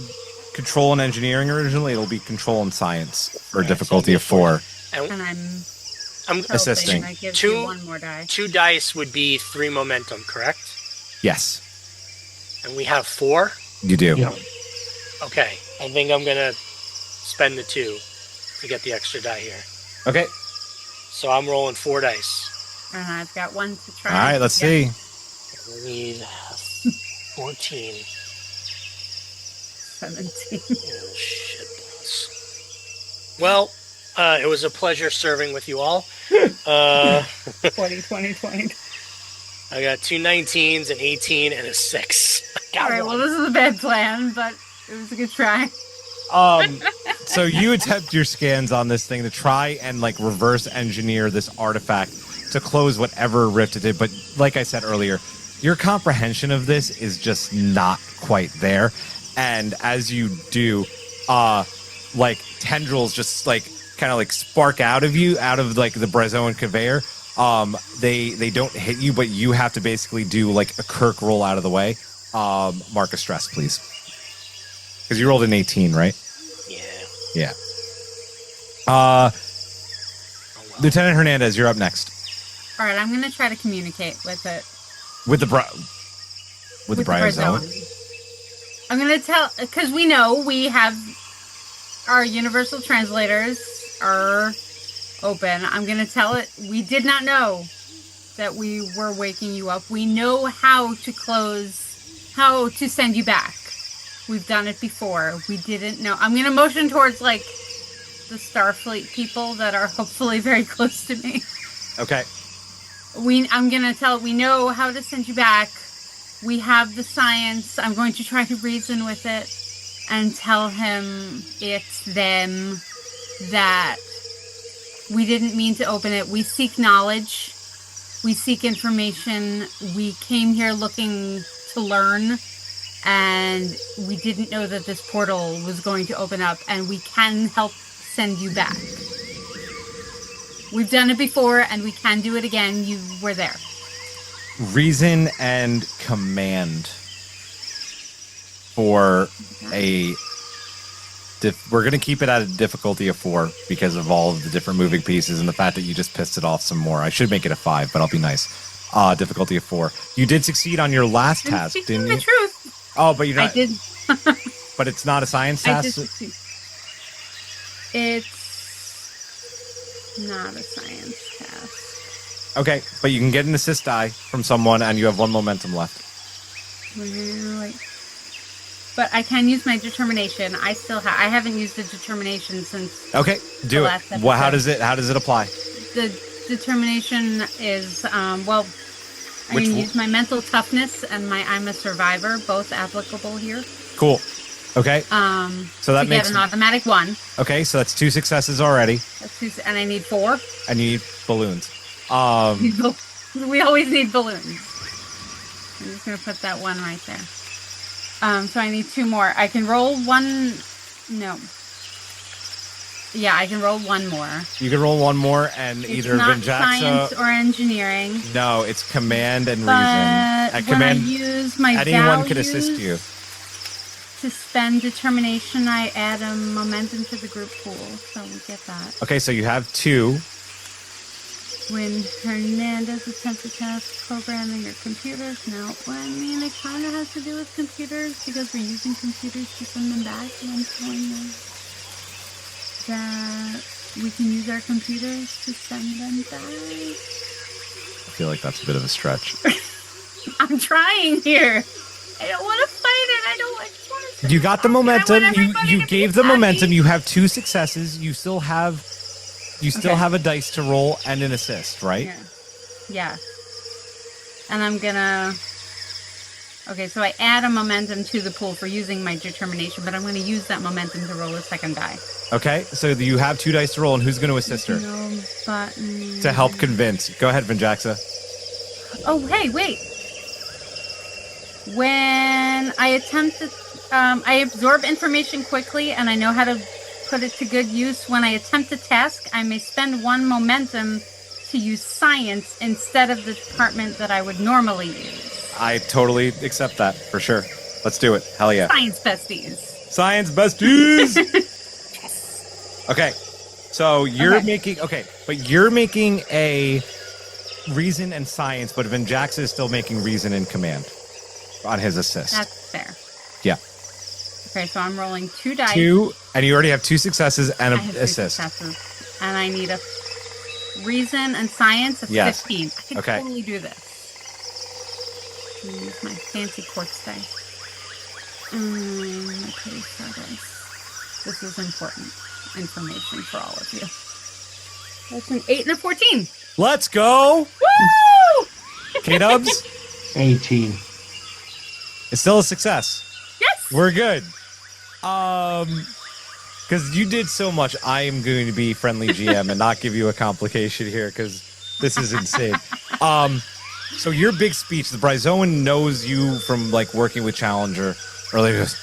Speaker 1: control and engineering originally. It'll be control and science for difficulty of 4.
Speaker 4: And I'm
Speaker 1: assisting.
Speaker 4: I give you one more die.
Speaker 2: 2 dice would be 3 momentum, correct?
Speaker 1: Yes.
Speaker 2: And we have 4?
Speaker 1: You do.
Speaker 7: Yeah.
Speaker 2: Okay. I think I'm going to spend the 2 to get the extra die here.
Speaker 1: Okay.
Speaker 2: So I'm rolling 4 dice.
Speaker 4: And I've got 1 to try.
Speaker 1: All right, let's see.
Speaker 2: We need 14.
Speaker 4: 17.
Speaker 2: Oh, shit balls. Well, it was a pleasure serving with you all.
Speaker 4: 20, 20, 20.
Speaker 2: I got 2 19s, an 18, and a 6.
Speaker 4: All right, well, this is a bad plan, but it was a good try.
Speaker 1: So you attempt your scans on this thing to try and reverse engineer this artifact to close whatever rift it did. But like I said earlier, your comprehension of this is just not quite there. And as you do, tendrils just kind of spark out of you, out of the Brazoan conveyor. They don't hit you, but you have to basically do a Kirk roll out of the way. Mark a stress, please. Because you rolled an 18, right? Yeah. Lieutenant Hernandez, you're up next.
Speaker 4: All right, I'm going to try to communicate with it.
Speaker 1: With the Brazoan?
Speaker 4: I'm going to tell, because we know we have our universal translators are open. I'm going to tell it, we did not know that we were waking you up. We know how to send you back. We've done it before. We didn't know. I'm going to motion towards, the Starfleet people that are hopefully very close to me.
Speaker 1: Okay.
Speaker 4: I'm going to tell, we know how to send you back. We have the science. I'm going to try to reason with it and tell him it's them, that we didn't mean to open it. We seek knowledge. We seek information. We came here looking to learn, and we didn't know that this portal was going to open up, and we can help send you back. We've done it before, and we can do it again. You were there.
Speaker 1: Reason and command for a... we're going to keep it at a difficulty of 4 because of all of the different moving pieces and the fact that you just pissed it off some more. I should make it a 5, but I'll be nice. Difficulty of 4. You did succeed on your last task, didn't you?
Speaker 4: The truth.
Speaker 1: Oh, but you're not...
Speaker 4: I did.
Speaker 1: But it's not a science task?
Speaker 4: I did succeed. It's not a science task.
Speaker 1: Okay, but you can get an assist die from someone, and you have 1 momentum left.
Speaker 4: Wait. But I can use my determination. I haven't used the determination since.
Speaker 1: Okay, do it. Well, how does it apply?
Speaker 4: The determination is I'm going to use my mental toughness and my I'm a survivor, both applicable here.
Speaker 1: Cool. Okay. So that makes
Speaker 4: an automatic 1.
Speaker 1: Okay, so that's 2 successes already.
Speaker 4: That's 2, and I need 4.
Speaker 1: And you need balloons.
Speaker 4: We always need balloons. I'm just going to put that 1 right there. So I need 2 more. I can roll 1. No. Yeah, I can roll 1 more.
Speaker 1: You can roll 1 more, and
Speaker 4: it's
Speaker 1: either
Speaker 4: not
Speaker 1: Vinjaxa
Speaker 4: science or engineering.
Speaker 1: No, it's command and
Speaker 4: but
Speaker 1: reason. At command,
Speaker 4: when I use my
Speaker 1: anyone can assist you.
Speaker 4: To spend determination, I add a momentum to the group pool, so we get that.
Speaker 1: Okay, so you have 2.
Speaker 4: When Hernandez attempts a task programming your computers. No, it kind of has to do with computers because we're using computers to send them back. And I'm telling you that we can use our computers to send them back.
Speaker 1: feel like that's a bit of a stretch.
Speaker 4: I'm trying here. I don't want to fight it. I just want to.
Speaker 1: You got the momentum. You gave the momentum. You have 2 successes. You still have a dice to roll and an assist, right?
Speaker 4: Yeah. And I'm gonna. Okay, so I add a momentum to the pool for using my determination, but I'm going to use that momentum to roll a second die.
Speaker 1: Okay, so you have 2 dice to roll, and who's going to assist her?
Speaker 4: No button.
Speaker 1: To help convince. Go ahead, Vinjaxa.
Speaker 4: Oh, hey, wait. When I attempt to, I absorb information quickly, and I know how to put it to good use. When I attempt a task, I may spend 1 momentum to use science instead of the department that I would normally use.
Speaker 1: I totally accept that, for sure. Let's do it. Hell yeah.
Speaker 4: Science besties.
Speaker 1: Science besties! Yes. Okay, so you're making a reason and science, but Vinjaxa is still making reason and command on his assist.
Speaker 4: That's fair.
Speaker 1: Yeah.
Speaker 4: Okay, so I'm rolling 2 dice.
Speaker 1: 2, and you already have 2 successes and an assist.
Speaker 4: Successes, and I need a reason and science of 15. I can totally do this. Use my fancy quartz dice. My pretty star dice. This is important information for all of you. That's an 8 and a 14.
Speaker 1: Let's go! Woo! K-Dubs?
Speaker 7: 18.
Speaker 1: It's still a success.
Speaker 4: Yes!
Speaker 1: We're good. Because you did so much, I am going to be friendly GM and not give you a complication here, because this is insane. So your big speech, the Bryzoan knows you from like working with Challenger earlier. Goes,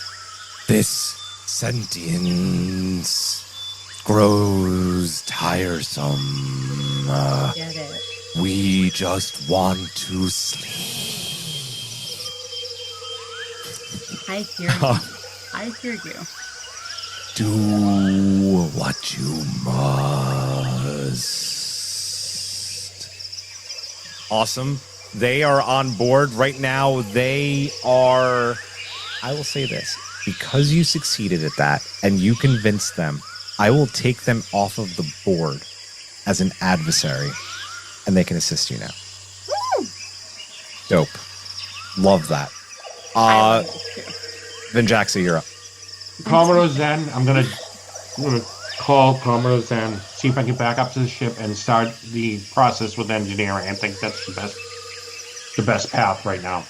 Speaker 1: this sentience grows tiresome.
Speaker 4: Get it.
Speaker 1: We just want to sleep.
Speaker 4: I hear you. I hear you.
Speaker 1: Do what you must. Awesome. They are on board right now. They are, I will say this, because you succeeded at that and you convinced them, I will take them off of the board as an adversary and they can assist you now.
Speaker 4: Woo!
Speaker 1: Dope. Love that. Vinjaxa, you're up.
Speaker 7: Commodore Zen, I'm gonna call Commodore Zen, see if I can get back up to the ship and start the process with engineering. I think that's the best path right now.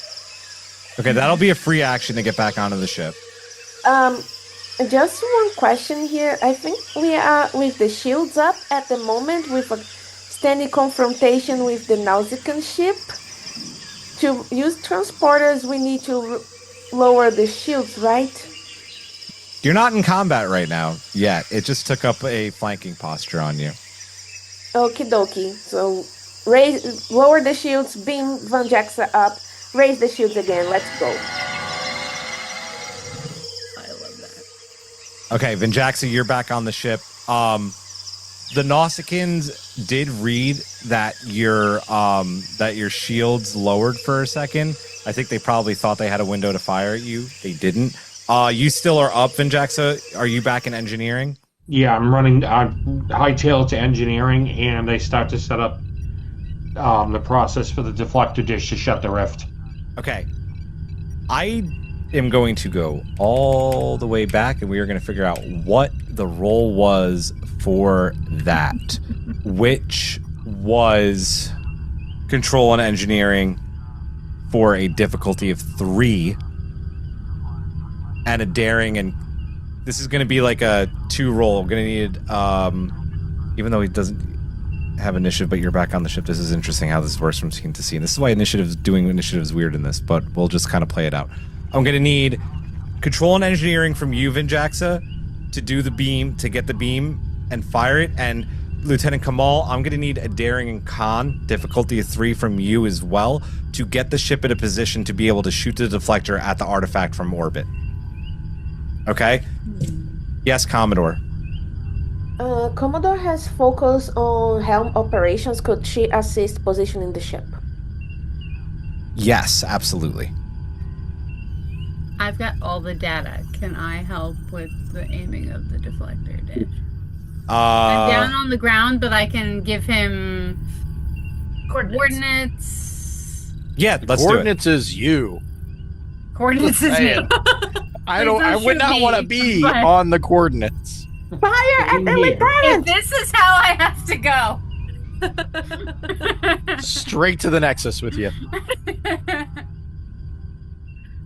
Speaker 1: Okay, that'll be a free action to get back onto the ship.
Speaker 3: Just one question here. I think we are with the shields up at the moment with a standing confrontation with the Nausicaan ship. To use transporters, we need to lower the shields, right?
Speaker 1: You're not in combat right now yet. It just took up a flanking posture on you.
Speaker 3: Okie dokie. So lower the shields, beam Vinjaxa up, raise the shields again. Let's go.
Speaker 4: I love that.
Speaker 1: Okay, Vinjaxa, you're back on the ship. The Nausicaans did read that your shields lowered for a second. I think they probably thought they had a window to fire at you. They didn't. You still are up, Vinjaxa. Are you back in engineering?
Speaker 7: Yeah, I'm running hightail to engineering, and I start to set up the process for the deflector dish to shut the rift.
Speaker 1: Okay. I am going to go all the way back, and we are going to figure out what the roll was for that, which was control and engineering for a difficulty of 3. And a daring, and this is going to be like a 2 roll. I'm going to need, even though he doesn't have initiative, but you're back on the ship. This is interesting how this works from scene to scene. This is why doing initiative is weird in this, but we'll just kind of play it out. I'm going to need control and engineering from you, Vinjaxa, to do the beam, to get the beam and fire it. And Lieutenant Kamal, I'm going to need a daring and con, difficulty of 3 from you as well, to get the ship in a position to be able to shoot the deflector at the artifact from orbit. Okay? Yes, Commodore.
Speaker 3: Commodore has focus on helm operations. Could she assist positioning the ship?
Speaker 1: Yes, absolutely.
Speaker 4: I've got all the data. Can I help with the aiming of the deflector dish? I'm down on the ground, but I can give him Coordinates.
Speaker 1: Yeah, let's
Speaker 6: Coordinates is you.
Speaker 4: Coordinates is me.
Speaker 6: I would not want to be on the coordinates.
Speaker 3: Fire at the lieutenant!
Speaker 4: This is how I have to go.
Speaker 6: Straight to the Nexus with you.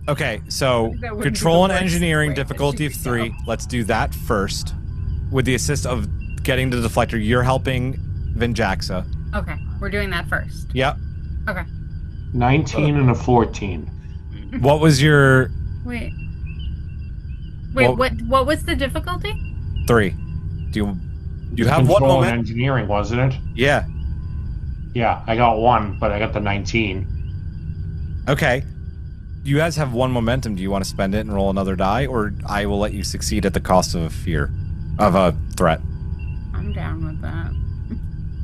Speaker 1: Okay, so control and engineering difficulty of 3. Let's do that first. With the assist of getting the deflector, you're helping Vinjaxa.
Speaker 4: Okay, we're doing that first.
Speaker 1: Yep.
Speaker 4: Okay.
Speaker 7: 19 and a 14.
Speaker 1: What was your...
Speaker 4: Wait, what was the difficulty?
Speaker 1: 3. Do you have one
Speaker 7: Control and
Speaker 1: moment?
Speaker 7: engineering, wasn't it?
Speaker 1: Yeah.
Speaker 7: Yeah, I got 1, but I got the 19.
Speaker 1: Okay. You guys have 1 momentum. Do you want to spend it and roll another die, or I will let you succeed at the cost of a fear, of a threat?
Speaker 4: I'm down with that.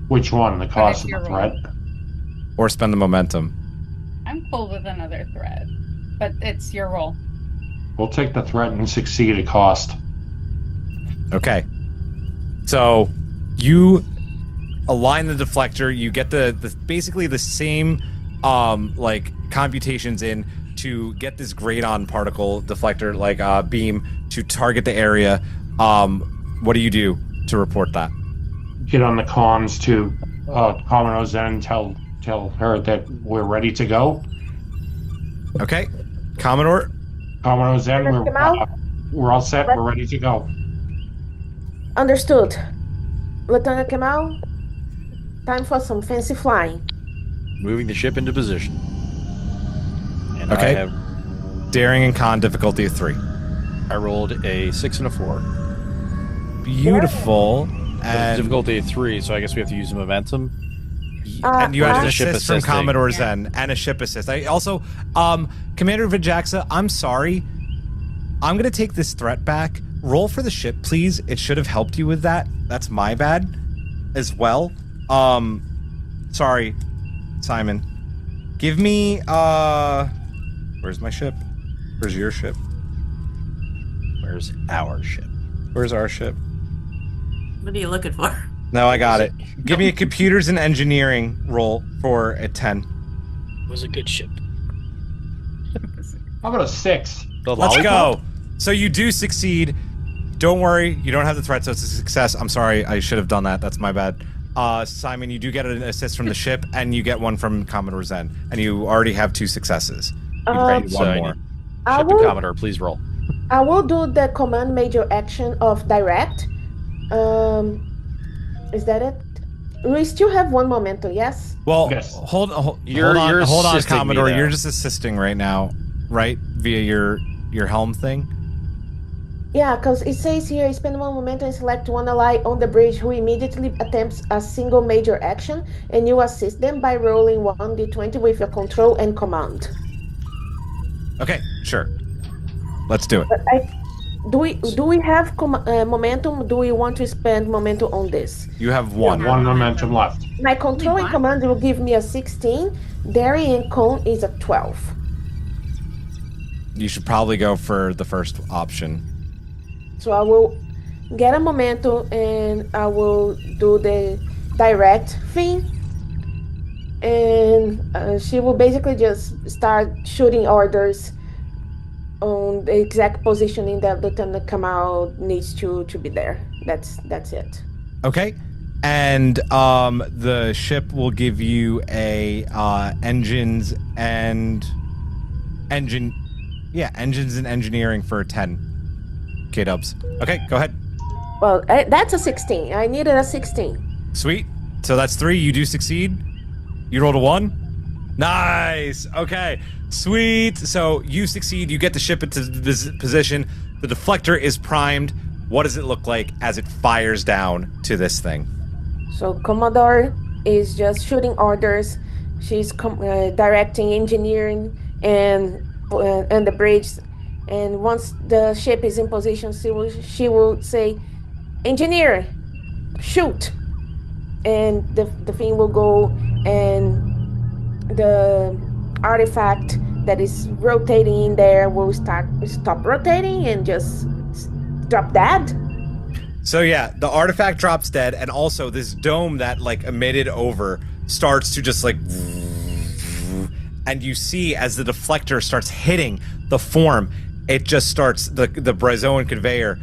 Speaker 7: Which one? The cost of
Speaker 4: your
Speaker 7: the threat?
Speaker 1: Or spend the momentum?
Speaker 4: I'm cool with another threat, but it's your roll.
Speaker 7: We'll take the threat and succeed at cost.
Speaker 1: Okay. So you align the deflector. You get the basically the same like computations in to get this gradon particle deflector like beam to target the area. What do you do to report that?
Speaker 7: Get on the comms to Commodore Zen, tell her that we're ready to go.
Speaker 1: Okay, Commodore.
Speaker 7: Commodore Zen, we're all set. We're ready to go.
Speaker 3: Understood. Lieutenant Kemal, time for some fancy flying.
Speaker 6: Moving the ship into position. And
Speaker 1: Okay.
Speaker 6: I have
Speaker 1: Daring and con difficulty of 3.
Speaker 6: I rolled a 6 and a 4.
Speaker 1: Beautiful. And
Speaker 6: Difficulty of 3, so I guess we have to use momentum.
Speaker 1: and you have an
Speaker 6: a ship
Speaker 1: assist from
Speaker 6: assisting.
Speaker 1: Commodore Zen and a ship assist. I also, Commander Vinjaxa, I'm sorry. I'm going to take this threat back. Roll for the ship, please. It should have helped you with that. That's my bad as well. Sorry, Simon. Give me, where's my ship? Where's your ship?
Speaker 6: Where's our ship?
Speaker 1: Where's our ship?
Speaker 5: What are you looking for?
Speaker 1: No, I got it. Give me a computers and engineering roll for a 10.
Speaker 2: It was a good ship.
Speaker 7: How about a 6?
Speaker 1: Let's go. So you do succeed. Don't worry, you don't have the threat, so it's a success. I'm sorry, I should have done that. That's my bad. Simon, you do get an assist from the ship, and you get one from Commodore Zen, and you already have 2 successes. You can get one more.
Speaker 6: Ship and Commodore, please roll.
Speaker 3: I will do the command major action of direct. Is that it? We still have 1 momentum, yes?
Speaker 1: Well,
Speaker 7: Yes.
Speaker 1: hold on,
Speaker 6: You're assisting me
Speaker 1: Commodore.
Speaker 6: there.
Speaker 1: You're just assisting right now, right? Via your helm thing.
Speaker 3: Yeah, because it says here, spend 1 momentum and select 1 ally on the bridge who immediately attempts a single major action, and you assist them by rolling 1d20 with your control and command.
Speaker 1: Okay, sure. Let's do it.
Speaker 3: But do we have momentum? Do we want to spend momentum on this?
Speaker 1: You have 1.
Speaker 7: 1 momentum left.
Speaker 3: My control and command will give me a 16. Daring and con is a 12.
Speaker 1: You should probably go for the first option.
Speaker 3: So I will get a momentum and I will do the direct thing. And she will basically just start shooting orders on the exact positioning that Lieutenant Kamal needs to be there. That's it.
Speaker 1: Okay. And the ship will give you a engines and engineering for 10 K-dubs. Okay, go ahead.
Speaker 3: Well, that's a 16. I needed a 16.
Speaker 1: Sweet. So that's 3. You do succeed. You rolled a 1. Nice. Okay. Sweet. So you succeed. You get the ship into this position. The deflector is primed. What does it look like as it fires down to this thing?
Speaker 3: So Commodore is just shooting orders. She's directing engineering and the bridge. And once the ship is in position, she will say, "Engineer, shoot!" And the thing will go, and the artifact that is rotating in there will stop rotating and just drop dead.
Speaker 1: So yeah, the artifact drops dead, and also this dome that like emitted over starts to just like, and you see as the deflector starts hitting the form, it just starts, the Bryzoan conveyor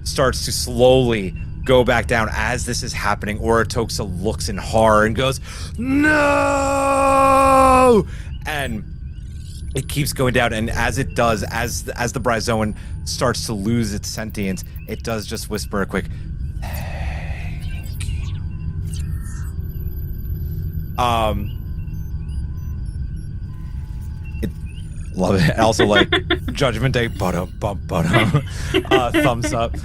Speaker 1: starts to slowly go back down. As this is happening, Urotoxa looks in horror and goes, "No!" And it keeps going down, and as it does, as the Bryzoan starts to lose its sentience, it does just whisper a quick, "Thank you." Love it. Also, like, Judgment Day, thumbs up.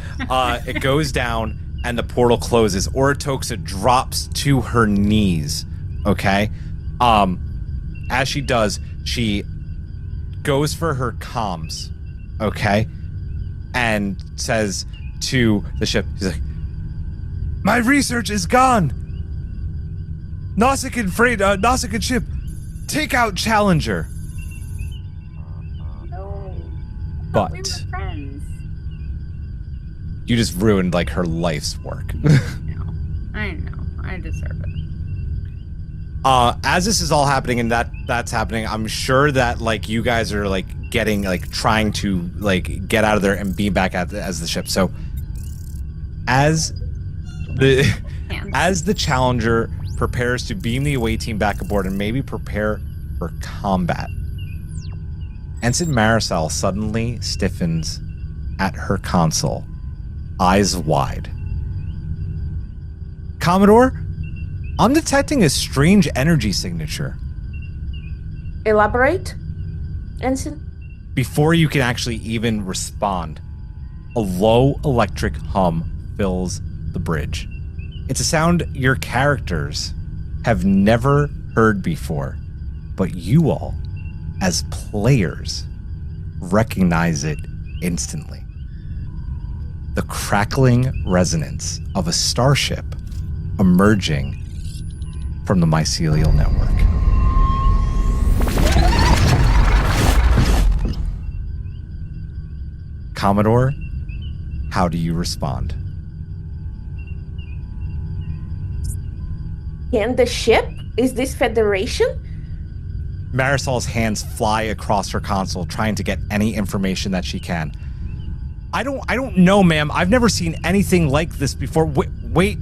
Speaker 1: It goes down, and the portal closes. Urotoxa drops to her knees, okay? As she does, she goes for her comms, okay? And says to the ship, she's like, "My research is gone! Nausicaan ship, take out Challenger!"
Speaker 4: But
Speaker 1: But
Speaker 4: we were friends.
Speaker 1: you just ruined like her life's work.
Speaker 4: I know. I deserve it.
Speaker 1: As this is all happening and that's happening, I'm sure that like you guys are like getting like trying to like get out of there and be back as the ship. So as the Challenger prepares to beam the away team back aboard and maybe prepare for combat, Ensign Marisol suddenly stiffens at her console, eyes wide. "Commodore, I'm detecting a strange energy signature."
Speaker 3: Elaborate, Ensign?
Speaker 1: Before you can actually even respond, a low electric hum fills the bridge. It's a sound your characters have never heard before, but you all, as players, recognize it instantly. The crackling resonance of a starship emerging from the mycelial network. Commodore, how do you respond?
Speaker 3: Can the ship? Is this Federation?
Speaker 1: Marisol's hands fly across her console, trying to get any information that she can. I don't know, ma'am. I've never seen anything like this before. Wait.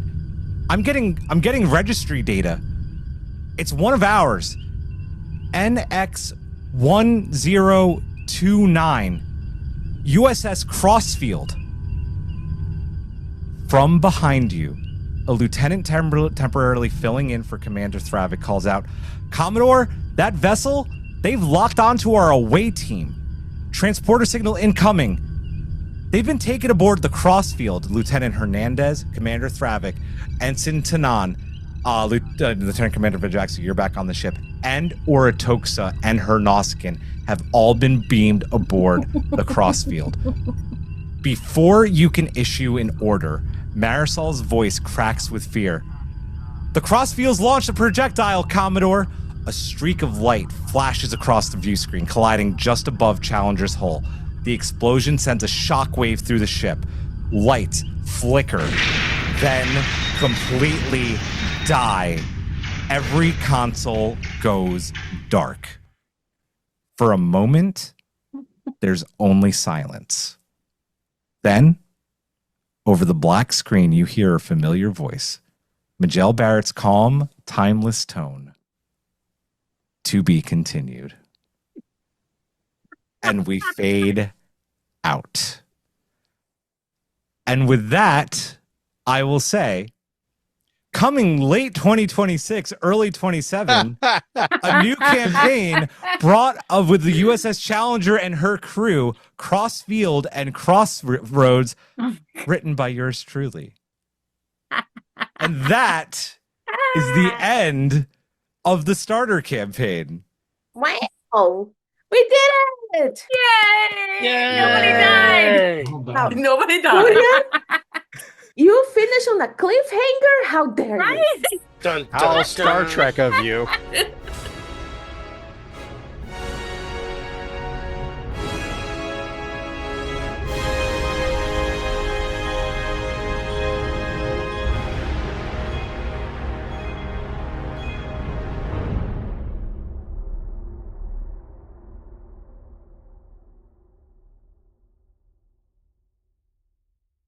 Speaker 1: I'm getting registry data. It's one of ours. NX1029. USS Crossfield. From behind you, a lieutenant temporarily filling in for Commander Thravik calls out, "Commodore, that vessel, they've locked onto our away team. Transporter signal incoming. They've been taken aboard the Crossfield." Lieutenant Hernandez, Commander Thravik, Ensign Tanan, Lieutenant Commander Vajaxa, you're back on the ship, and Urotoxa and her Nausicaan have all been beamed aboard the Crossfield. Before you can issue an order, Marisol's voice cracks with fear. "The Crossfield's launched a projectile, Commodore." A streak of light flashes across the view screen, colliding just above Challenger's hull. The explosion sends a shockwave through the ship. Lights flicker, then completely die. Every console goes dark. For a moment, there's only silence. Then, over the black screen, you hear a familiar voice. Majel Barrett's calm, timeless tone. "To be continued." And we fade out. And with that, I will say, coming late 2026, early 27, a new campaign brought up with the USS Challenger and her crew, Crossfield and Crossroads, written by yours truly. And that is the end of the starter campaign.
Speaker 3: Wow, we did it!
Speaker 4: Yay! Nobody died.
Speaker 5: Nobody died.
Speaker 3: Julia, you finish on a cliffhanger? How dare you?
Speaker 4: Right?
Speaker 2: Dun,
Speaker 6: How
Speaker 2: dun,
Speaker 6: Star
Speaker 2: dun.
Speaker 6: Trek of you.